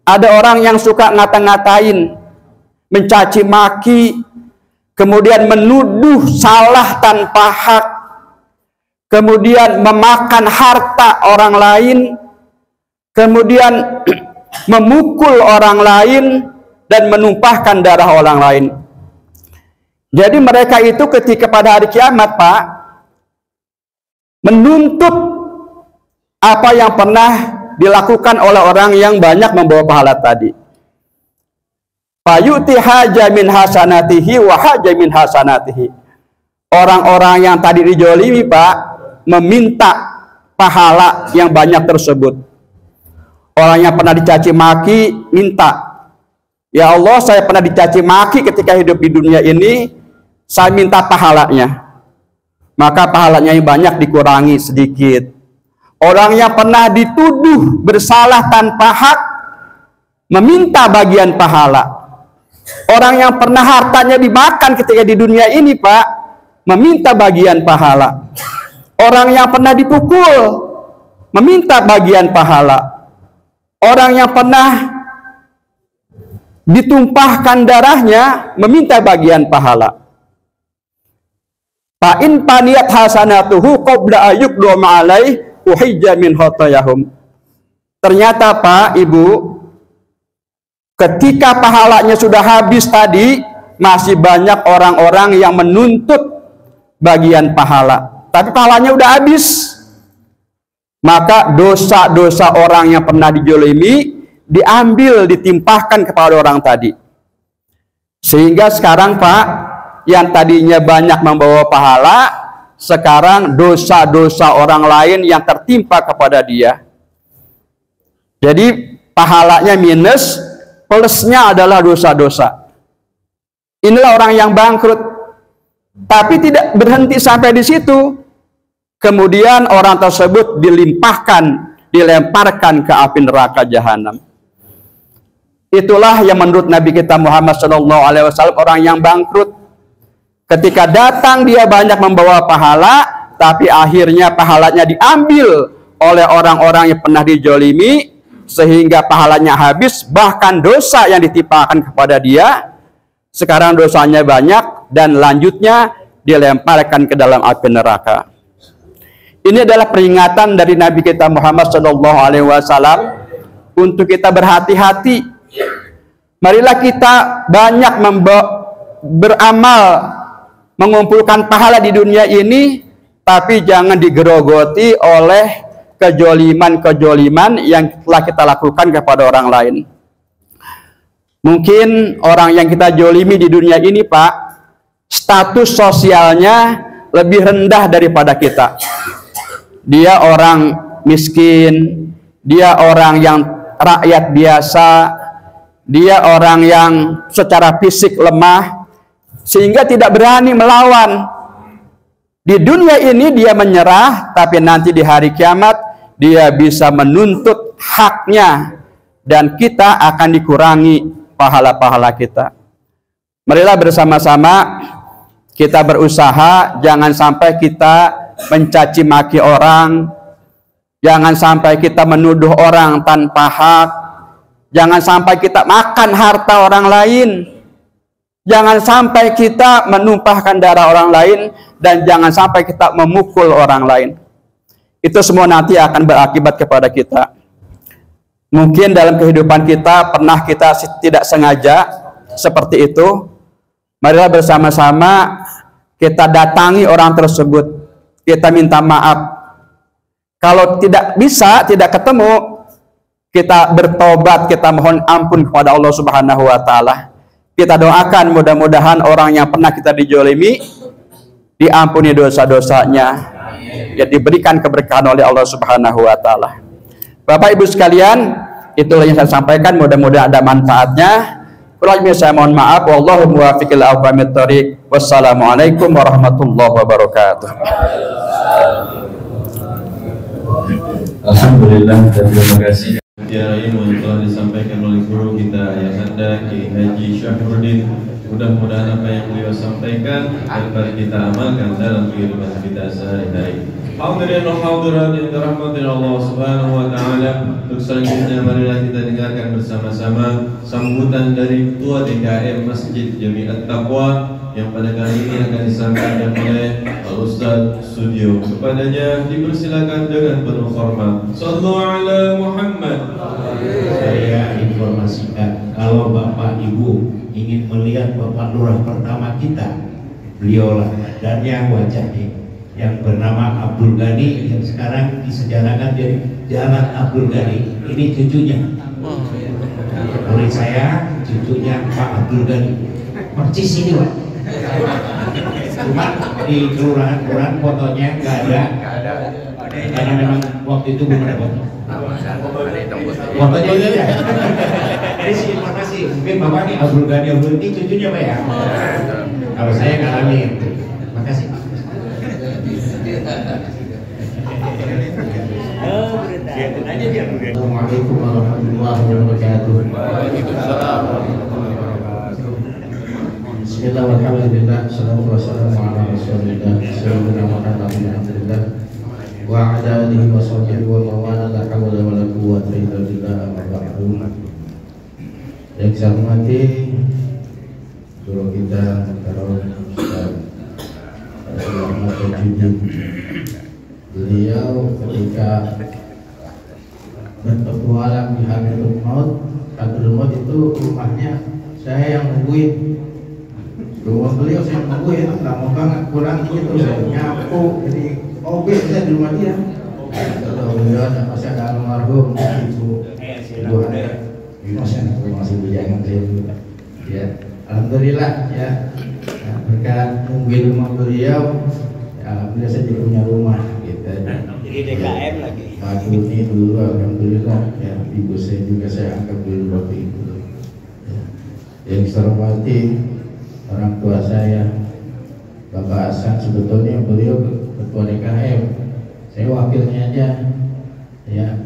Ada orang yang suka ngata-ngatain, mencaci maki, kemudian menuduh salah tanpa hak, kemudian memakan harta orang lain, kemudian memukul orang lain dan menumpahkan darah orang lain. Jadi mereka itu ketika pada hari kiamat, Pak, menuntut apa yang pernah dilakukan oleh orang yang banyak membawa pahala tadi. Fayuti haja min hasanatihi wa haja min hasanatihi. Orang-orang yang tadi dijolimi, Pak, meminta pahala yang banyak tersebut. Orang yang pernah dicaci maki minta, ya Allah, saya pernah dicaci maki ketika hidup di dunia ini, saya minta pahalanya. Maka pahalanya yang banyak dikurangi sedikit. Orang yang pernah dituduh bersalah tanpa hak meminta bagian pahala. Orang yang pernah hartanya dimakan ketika di dunia ini, Pak, meminta bagian pahala. Orang yang pernah dipukul meminta bagian pahala. Orang yang pernah ditumpahkan darahnya meminta bagian pahala. Fa in paniyat hasanatuhu qabla ayyuqdu ma'alai uhijja min khotayahum. Ternyata Pak Ibu, ketika pahalanya sudah habis tadi, masih banyak orang-orang yang menuntut bagian pahala, tapi pahalanya udah habis. Maka dosa-dosa orang yang pernah dijolimi diambil, ditimpahkan kepada orang tadi. Sehingga sekarang Pak, yang tadinya banyak membawa pahala, sekarang dosa-dosa orang lain yang tertimpa kepada dia. Jadi pahalanya minus, plusnya adalah dosa-dosa. Inilah orang yang bangkrut. Tapi tidak berhenti sampai di situ. Kemudian orang tersebut dilimpahkan, dilemparkan ke api neraka jahanam. Itulah yang menurut Nabi kita Muhammad SAW orang yang bangkrut. Ketika datang dia banyak membawa pahala, tapi akhirnya pahalanya diambil oleh orang-orang yang pernah dijolimi, sehingga pahalanya habis, bahkan dosa yang ditimpakan kepada dia, sekarang dosanya banyak, dan lanjutnya dilemparkan ke dalam api neraka. Ini adalah peringatan dari Nabi kita Muhammad SAW untuk kita berhati-hati. Marilah kita banyak beramal, mengumpulkan pahala di dunia ini, tapi jangan digerogoti oleh kejoliman-kejoliman yang telah kita lakukan kepada orang lain. Mungkin orang yang kita jolimi di dunia ini, Pak, status sosialnya lebih rendah daripada kita. Dia orang miskin, dia orang yang rakyat biasa, dia orang yang secara fisik lemah, sehingga tidak berani melawan. Di dunia ini dia menyerah, tapi nanti di hari kiamat dia bisa menuntut haknya, dan kita akan dikurangi pahala-pahala kita. Marilah bersama-sama kita berusaha, jangan sampai kita mencaci maki orang, jangan sampai kita menuduh orang tanpa hak, jangan sampai kita makan harta orang lain, jangan sampai kita menumpahkan darah orang lain, dan jangan sampai kita memukul orang lain. Itu semua nanti akan berakibat kepada kita. Mungkin dalam kehidupan kita pernah kita tidak sengaja seperti itu. Marilah bersama-sama kita datangi orang tersebut, kita minta maaf. Kalau tidak bisa, tidak ketemu, kita bertobat, kita mohon ampun kepada Allah Subhanahu wa Ta'ala. Kita doakan mudah-mudahan orang yang pernah kita dijolimi diampuni dosa-dosanya, ya, diberikan keberkahan oleh Allah Subhanahu wa Ta'ala. Bapak Ibu sekalian, itulah yang saya sampaikan, mudah-mudahan ada manfaatnya. Kurangnya saya mohon maaf. Wallahu muwaffiq ila aqwamit thoriq. Wassalamualaikum warahmatullahi wabarakatuh. Alhamdulillah dan terima kasih ilmu yang telah disampaikan oleh guru kita Ayahanda Kiai Haji Syahruddin. Mudah-mudahan apa yang beliau sampaikan dapat kita amalkan dalam kehidupan kita sehari-hari. Hadirin dan hadirat yang dirahmati Allah Subhanahu wa taala, untuk selanjutnya marilah kita dengarkan bersama-sama sambutan dari Ketua DKM Masjid Jamiat Taqwa yang pada kali ini akan disampaikan oleh Al-Ustaz Sudio. Kepadanya dipersilakan dengan penuh hormat. Shallu ala Muhammad. Saya informasikan kalau Bapak Ibu ingin melihat Bapak Lurah pertama kita, beliaulah dan yang wajahnya yang bernama Abdul Ghani yang sekarang disejarahkan jadi Jalan Abdul Ghani. Ini cucunya. Murid saya cucunya Pak Abdul Ghani. Persis ini, Pak. Cuma di kelurahan fotonya nggak ada. Karena memang waktu itu belum ada foto. Fotonya ini ya. Jadi sih informasi. Mungkin Bapak ini Abdul Ghani ini cucunya, Pak ya. Kalau saya ngalamin. Makasih. Assalamualaikum warahmatullahi wabarakatuh. Bismillahirrahmanirrahim. Assalamualaikum warahmatullahi wabarakatuh. Wa ala alihi wa sahbihi wa man la hawla wa la quwwata illa billah amma ba'du. Yang saya hormati guru kita Ustaz Muhammad Tajudin. Beliau ketika berpetualang di Hadrul Maut itu rumahnya saya yang nungguin. Rumah beliau saya nungguin, lama banget pulang itu saya nyapu, jadi saya di rumah dia. Beliau ada almarhum Ibu masih bujangan saya juga. Ya, alhamdulillah ya. Berkat nungguin rumah beliau, alhamdulillah saya jadi punya rumah. Jadi DKM lagi. Aku ini dulu alhamdulillah ya, ibu saya juga saya anggap dulu waktu itu. Ya. Yang saya hormati orang tua saya, Bapak Hasan, sebetulnya beliau ketua DKM. Saya wakilnya aja. Ya,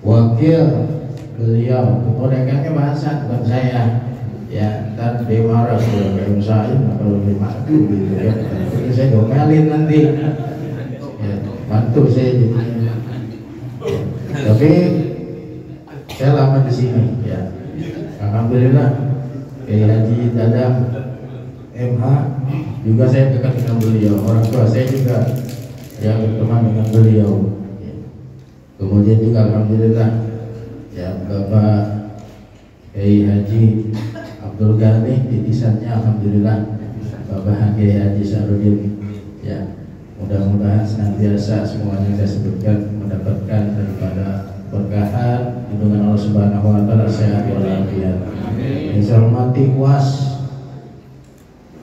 wakil beliau ketua DKM Pak Hasan, bukan saya. Ya, ntar dia marah kalau saya kalau dia mati gitu ya. Jadi saya domelin nanti. Ya, bantu saya jadinya. Tapi saya lama di sini ya. Alhamdulillah Kiai Haji Dadang MH juga saya dekat dengan beliau. Orang tua saya juga ya berteman dengan beliau. Ya. Kemudian juga alhamdulillah ya Bapak Kiai Haji Abdul Ghani titisannya alhamdulillah Bapak Kiai Haji Syahruddin ya. Mudah-mudahan senantiasa semuanya saya sebutkan mendapatkan daripada berkahan lindungan Allah Subhanahu wa taala, sehat walafiat. Yang saya hormati UAS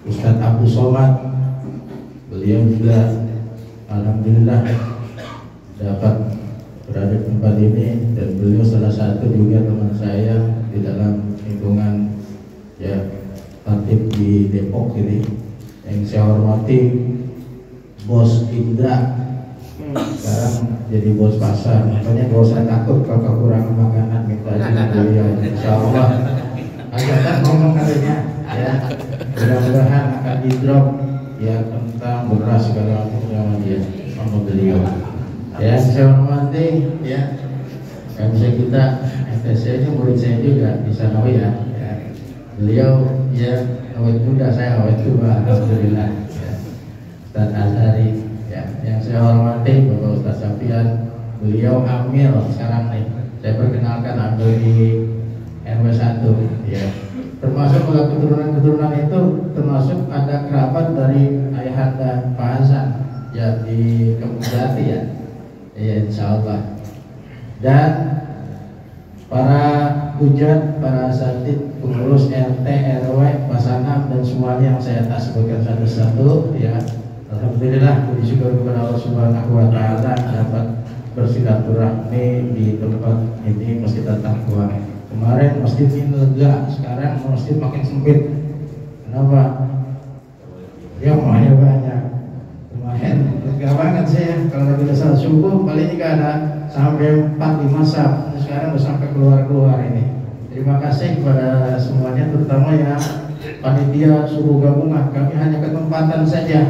Ustadz Abdul Somad, beliau juga alhamdulillah dapat berada di tempat ini dan beliau salah satu juga teman saya di dalam lingkungan ya tertib di Depok ini. Yang saya hormati Bos Indra, sekarang jadi bos pasar, makanya gak usah takut kalau kekurangan makanan minta aja beliau. Insya Allah agak ngomong katanya ya, mudah-mudahan akan di drop ya tentang beras segala macam sama dia sama beliau. Ya saya hormati ya, MC kita FTC ini murid saya juga di Sanawiyah ya. Beliau ya awet muda, saya awet tua alhamdulillah. Ustaz Azhari ya, yang saya hormati Bapak Ustaz Safian, beliau hamil sekarang nih. Saya perkenalkan ambil di RW 1 ya. Termasuk kalau keturunan itu termasuk ada kerabat dari ayahanda Pak Hasan ya di Kemujati ya. Ya insyaallah. Dan para hujat, para asatid, pengurus RT, RW, pasangan dan semuanya yang saya tak sebutkan satu-satu ya. Alhamdulillah puji syukur kepada Allah Subhanahu wa taala dapat bersilaturahmi di tempat ini Masjid Taqwa. Kemarin masjid ini lega, sekarang masjid makin sempit. Kenapa? Ya makanya banyak. Kemarin lega banget saya. Kalau kita salat subuh paling juga ada sampai 4-5 saf. Sekarang udah sampai keluar ini. Terima kasih kepada semuanya, terutama ya panitia subuh gabungan. Kami hanya ketempatan saja,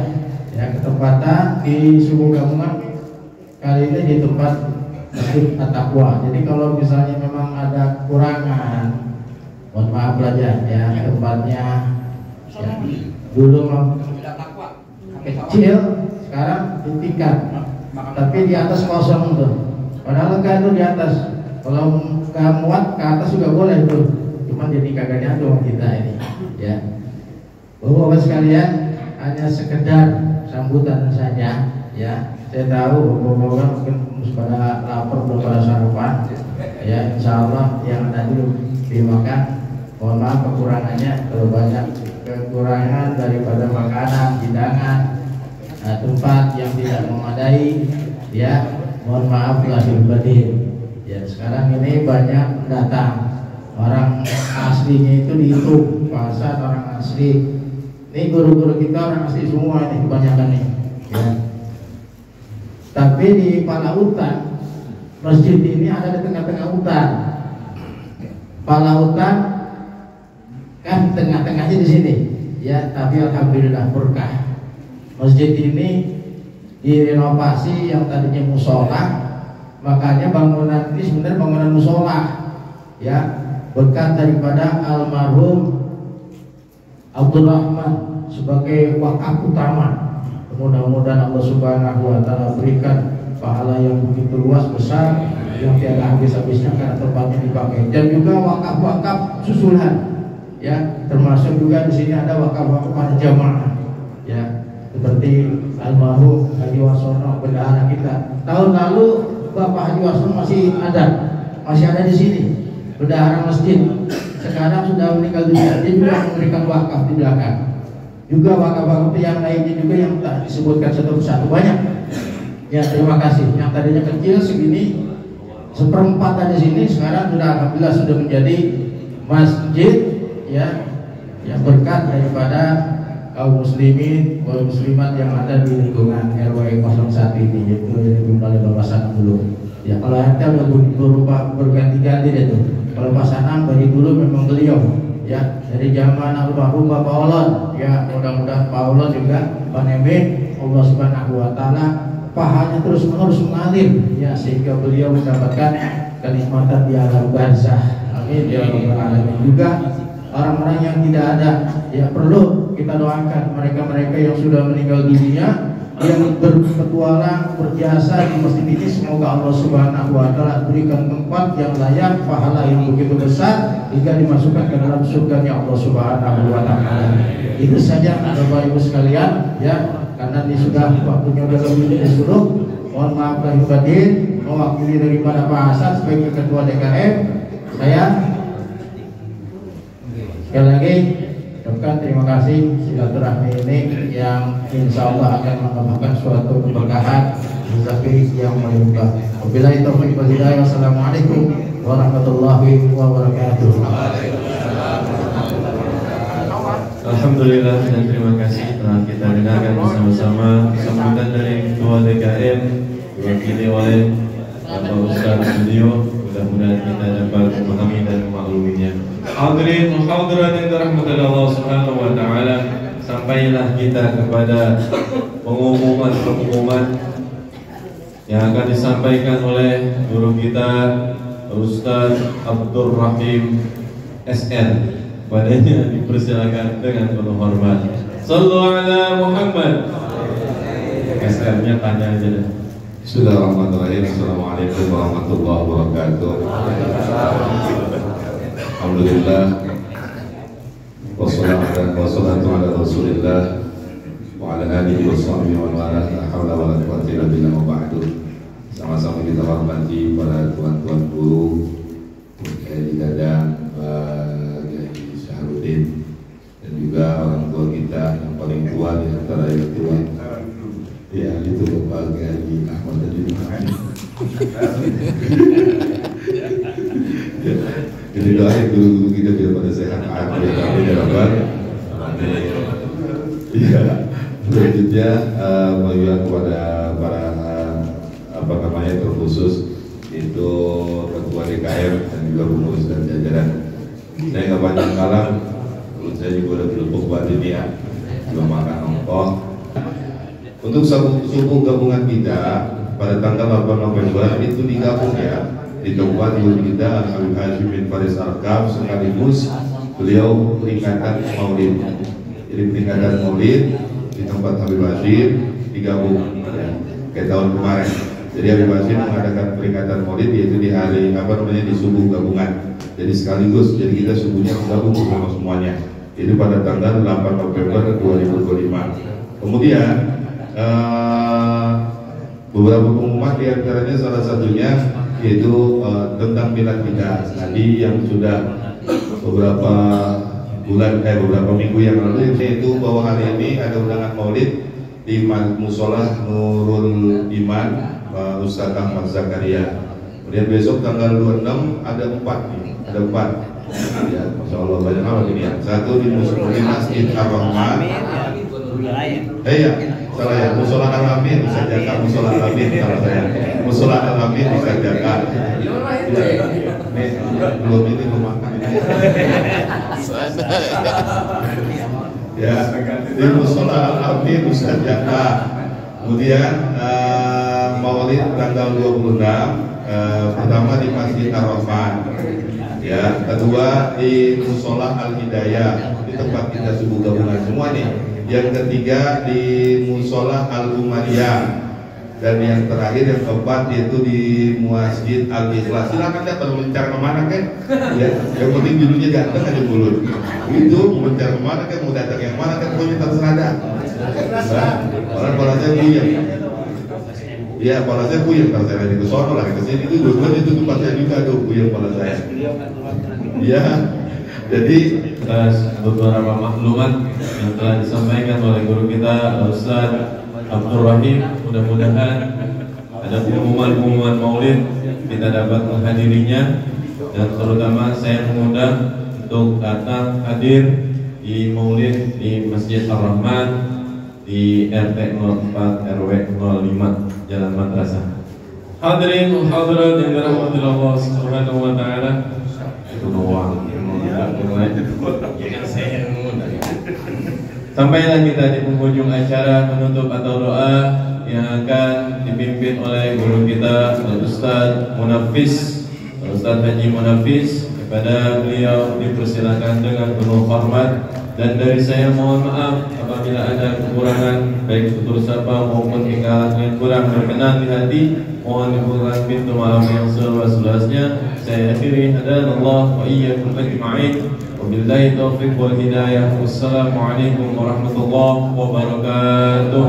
ya ketempatan di subuh gabungan kali ini di tempat Masjid At-Taqwa. Jadi kalau misalnya memang ada kekurangan, mohon maaf aja ya, tempatnya ya, dulu kecil, sekarang ditingkat, tapi di atas kosong tuh. Padahal lega itu di atas. Kalau nggak muat ke atas juga boleh tuh, cuman jadi kagak nyatu kita ini ya. Bapak-bapak sekalian, hanya sekedar sambutan saja ya. Saya tahu bapak-bapak mungkin pada lapar, belum pada sarapan ya. Insya Allah yang tadi dimakan, mohon maaf kekurangannya. Kalau banyak kekurangan daripada makanan, hidangan, tempat yang tidak memadai ya, mohon maaf lahir batin ya. Sekarang ini banyak datang orang aslinya itu dihitung pasar orang asli. Ini guru-guru kita orang asli semua ini kebanyakan nih ya. Tapi di Pala Hutan, masjid ini ada di tengah-tengah hutan. Pala Hutan kan tengah-tengahnya di sini ya, tapi alhamdulillah berkah. Masjid ini direnovasi yang tadinya musola, makanya bangunan ini sebenarnya bangunan musola ya, berkat daripada almarhum Abdul Rahman sebagai wakaf utama. Mudah-mudahan Allah Subhanahu wa Ta'ala berikan pahala yang begitu luas besar yang tiada habis-habisnya karena tempatnya dipakai. Dan juga wakaf-wakaf susulan ya, termasuk juga di sini ada wakaf-wakaf para jamaah ya, seperti almarhum Haji Wasono bendahara kita. Tahun lalu Bapak Haji Wasono masih ada di sini, bendahara masjid. Sekarang sudah meninggal dunia. Dia juga memberikan wakaf di belakang. Juga wakaf-wakaf yang lainnya juga yang tak disebutkan satu persatu banyak. Ya terima kasih. Yang tadinya kecil segini, seperempat di sini, sekarang sudah alhamdulillah sudah menjadi masjid ya, yang berkat daripada kaum muslimin, kaum muslimat yang ada di lingkungan RW 01 ini, yaitu yang oleh Bapak Sanam dulu. Ya kalau ente udah berubah berganti-ganti deh tuh. Kalau Pak Sanam dari dulu memang beliau ya, dari zaman almarhum Bapak Olon ya, mudah-mudahan Pak Olon juga Pak Neme, Allah Subhanahu wa Ta'ala pahalanya terus menerus mengalir ya, sehingga beliau mendapatkan kenikmatan di alam barzah. Amin ya rabbal alamin. Juga orang-orang yang tidak ada ya, perlu kita doakan mereka-mereka yang sudah meninggal dunia, yang berpetualang berjasa di masjid ini, semoga Allah Subhanahu wa Ta'ala berikan tempat yang layak, pahala yang begitu besar hingga dimasukkan ke dalam surganya Allah Subhanahu wa Ta'ala. Itu saja Bapak Ibu sekalian ya, karena ini sudah waktunya udah lebih dari 10. Mohon maaf lahir batin, mewakili daripada Pak Hasan sebagai Ketua DKM, saya sekali lagi ucapkan terima kasih silaturahmi ini yang insya Allah akan menambahkan suatu keberkahan rezeki yang melimpah. Wabillahi taufiq wal hidayah. Wassalamualaikum warahmatullahi wabarakatuh. Alhamdulillah dan terima kasih telah kita dengarkan bersama-sama sambutan dari Ketua DKM diwakili oleh Bapak Ustaz Studio. Mudah-mudahan kita dapat memahami dan memakluminya. Hadirin hadirat yang dirahmati Allah Subhanahu wa Ta'ala, sampailah kita kepada pengumuman yang akan disampaikan oleh guru kita Ustaz Abdul Rahim SR. Padanya dipersilakan dengan penuh hormat. Sallu ala Muhammad. SR-nya tanya aja deh. Bismillahirrahmanirrahim. Assalamualaikum warahmatullahi wabarakatuh. Alhamdulillah, wassalatu ala rasulillah wa ala alihi wa sahbihi wa ala la hawla wa la quwwata illa billah wa ba'du. Sama-sama kita hormati para tuan-tuan guru, Kiai Dadang, Pak Kiai Syahrudin, dan juga orang tua kita yang paling tua di antara yang tua. Ya, itu Bapak Kiai Ahmad tadi. Kita Jadi doain guru-guru kita biar pada sehat, amin ya rabbal alamin. Iya. Selanjutnya mengingat kepada para apa namanya terkhusus itu ketua DKM dan juga pengurus dan jajaran. Saya nggak banyak kalam, menurut saya juga udah berlepuk buat ini ya, belum makan ongkos. Untuk suku gabungan kita pada tanggal 8 November itu digabung ya di tempat guru kita Habib Hashim bin Faris Arkaf, sekaligus beliau peringatan Maulid. Jadi peringatan Maulid di tempat Habib Hashim digabung ya, kayak tahun kemarin. Jadi Habib Hashim mengadakan peringatan Maulid yaitu di hari di subuh gabungan. Jadi sekaligus, jadi kita subuhnya gabung bersama semuanya. Jadi pada tanggal 8 November 2025. Kemudian beberapa pengumuman diantaranya salah satunya yaitu tentang milad kita tadi yang sudah beberapa minggu yang lalu, yaitu bahwa hari ini ada undangan Maulid di Musola Nurul Iman Ustaz Ahmad Zakaria. Kemudian besok tanggal 26 ada 4 ya, Masya Allah banyak amat ini ya. Satu di Masjid Ar-Rahman. Iya, salah ya, Musola Al-Amin bisa jaga, Musola Al-Amin salah saya. Musola Al-Amin bisa jaga. Belum ini memakan ini. Ya, di Musola Al-Amin bisa jaga. Kemudian Maulid tanggal 26 pertama di Masjid Ar-Rahman. Ya, kedua di Musola Al-Hidayah di tempat kita subuh gabungan semua nih. Yang ketiga di Musola Al-Umayyah, dan yang terakhir yang keempat yaitu di Masjid Al-Ikhlas. Silakan datang mencar kemana kan? Ya, yang penting dulunya ganteng aja mulut. Itu mencar kemana kan? Mau datang yang mana kan? Pokoknya terserah dah. Orang kalau saya puyeng. Iya, kepala saya puyeng kalau saya lagi ke sono lagi ke sini itu dua-duanya itu tempat saya juga ada puyeng kepala saya. Iya. Jadi beberapa maklumat yang telah disampaikan oleh guru kita Ustaz Abdul Rahim, mudah-mudahan ada pengumuman Maulid kita dapat menghadirinya, dan terutama saya mengundang untuk datang hadir di Maulid di Masjid Ar-Rahman di RT 04 RW 05 Jalan Madrasah. Hadirin hadirat yang dirahmati Allah Subhanahu wa taala. Itu doang. Sampailah kita di penghujung acara penutup atau doa yang akan dipimpin oleh guru kita Ustaz Munafis, Ustaz Haji Munafis. Kepada beliau dipersilakan dengan penuh hormat, dan dari saya mohon maaf apabila ada kekurangan baik tutur sapa maupun tingkah yang kurang berkenan di hati. Mohon dibukakan pintu maaf yang seluas-luasnya. Saya akhiri hadanallah wa iyyakum ajma'in. Wabillahi taufiq wal hidayah. Wassalamualaikum warahmatullahi wabarakatuh.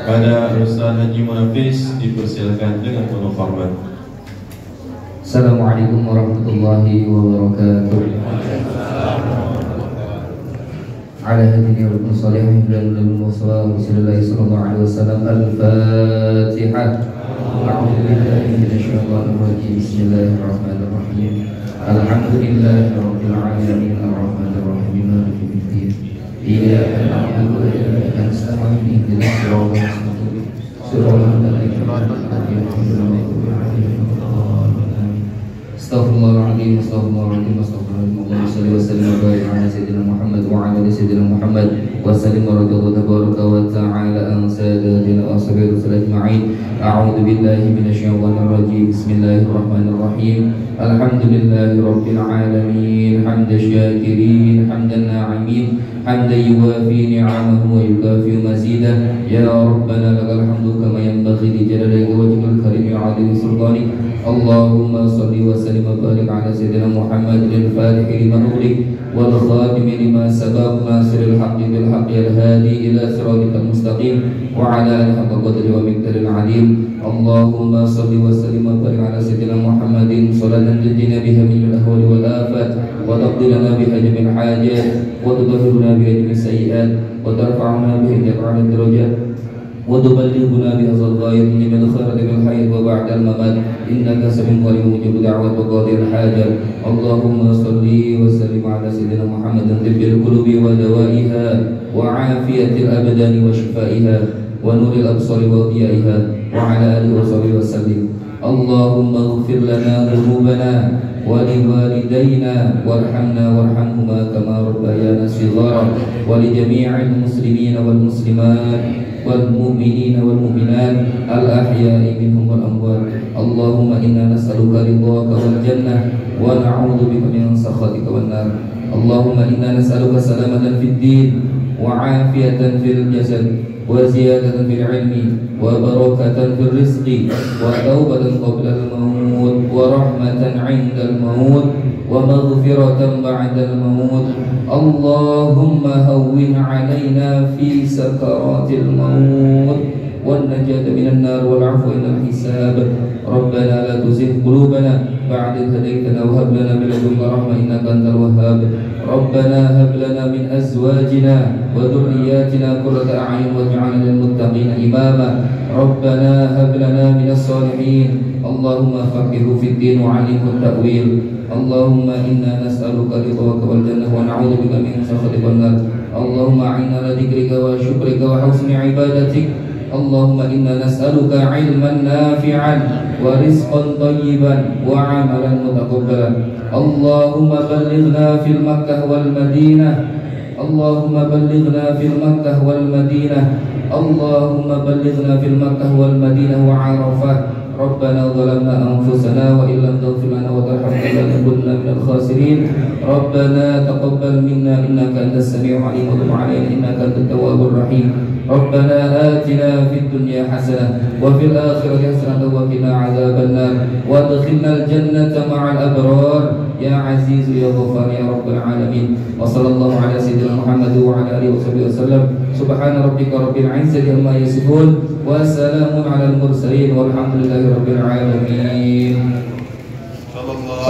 Pada Ustaz Haji Munafis dipersilakan dengan penuh hormat. Assalamualaikum warahmatullahi wabarakatuh. Ala hadini wa ibn salihin dan Mustafa Rasulullah sallallahu alaihi wasallam. Al-Fatihah. A'udzu billahi minasyaitonir rajim. Bismillahirrahmanirrahim. Alhamdulillahirabbil alamin arrahmanir rahim maliki yaumiddin. Iyyaka na'budu wa iyyaka nasta'in ihdinas siratal mustaqim. Siratal ladzina an'amta 'alaihim. Astaghfirullahaladzim, astaghfirullahaladzim, astaghfirullahaladzim. Allahumma shalli wa sallim wa barik ala sayyidina Muhammad wa ala ali sayyidina Muhammad wa sallim wa radiyallahu tabaraka wa ta'ala an sayyidina wa ashabihi ajma'in. A'udzu billahi minasyaitonir rajim. Bismillahirrahmanirrahim. Alhamdulillahi rabbil alamin. Hamdan syakirin, hamdan na'imin, hamdan yuwafi ni'amahu wa yukafi mazidah. Ya Rabbana lakal hamdu kama yanbaghi li jalalika wajhikal karim wa 'azimi sultanik. Allahumma salli wa sallim wa barik ala sayyidina Muhammad al-Fatih lima ughliq wal khatim lima sabaq nasiril haqqi bil haqqi al-hadi ila siratikal mustaqim wa ala alihi haqqa qadri wa miqdaril azim. Allahumma salli wa sallim wa barik ala sayyidina Muhammadin salatan tunjina biha min al-ahwali wal afat wa taqdi lana biha jami'al hajat wa tudahhiruna biha min sayyi'at wa tarfa'una biha ila a'la darajat وتبلغنا بهذا الغاية من الخيرات في الحياة وبعد الممات إنك سميع قريب مجيب دعوة وقاضي الحاجة. اللهم صل وسلم على سيدنا محمد طب القلوب ودوائها وعافية الأبدان وشفائها ونور الأبصار وضيائها وعلى آله وصحبه وسلم. اللهم اغفر لنا ذنوبنا ولوالدينا وارحمنا وارحمهما كما ربيانا صغارا ولجميع المسلمين والمسلمات والمؤمنين والمؤمنات الأحياء منهم والأموات. اللهم إنا نسألك رضاك والجنة ونعوذ بك من سخطك والنار. اللهم إنا نسألك سلامة في الدين وعافية في الجسد وزيادة في العلم وبركة في الرزق وتوبة قبل الموت ورحمة عند الموت ومغفرة بعد الموت. اللهم هون علينا في سكرات الموت والنجاة من النار والعفو عند الحساب. ربنا لا تزغ قلوبنا بعد إذ هديتنا وهب لنا من لدنك رحمة إنك أنت الوهاب. ربنا هب لنا من أزواجنا وذرياتنا قرة أعين واجعلنا للمتقين إماما. ربنا هب لنا من الصالحين. اللهم فقهه في الدين وعلمه التأويل. اللهم إنا نسألك رضاك والجنة ونعوذ بك من سخطك والنار. اللهم أعنا على ذكرك وشكرك وحسن عبادتك. اللهم إنا نسألك علما نافعا ورزقا طيبا وعملا متقبلا. اللهم بلغنا في المكة والمدينة. اللهم بلغنا في المكة والمدينة. اللهم بلغنا في المكة والمدينة وعرفة. ربنا ظلمنا أنفسنا وإن لم تغفر لنا وترحمنا لنكونن من الخاسرين. ربنا تقبل منا إنك أنت السميع العليم وتب علينا إنك أنت التواب الرحيم. ربنا آتنا في الدنيا حسنة وفي الآخرة حسنة وقنا عذاب النار وادخلنا الجنة مع الأبرار يا عزيز يا غفار يا رب العالمين. وصلى الله على سيدنا محمد وعلى آله وصحبه وسلم. سبحان ربك رب العزة عما يصفون وسلام على المرسلين والحمد لله رب العالمين. صلى الله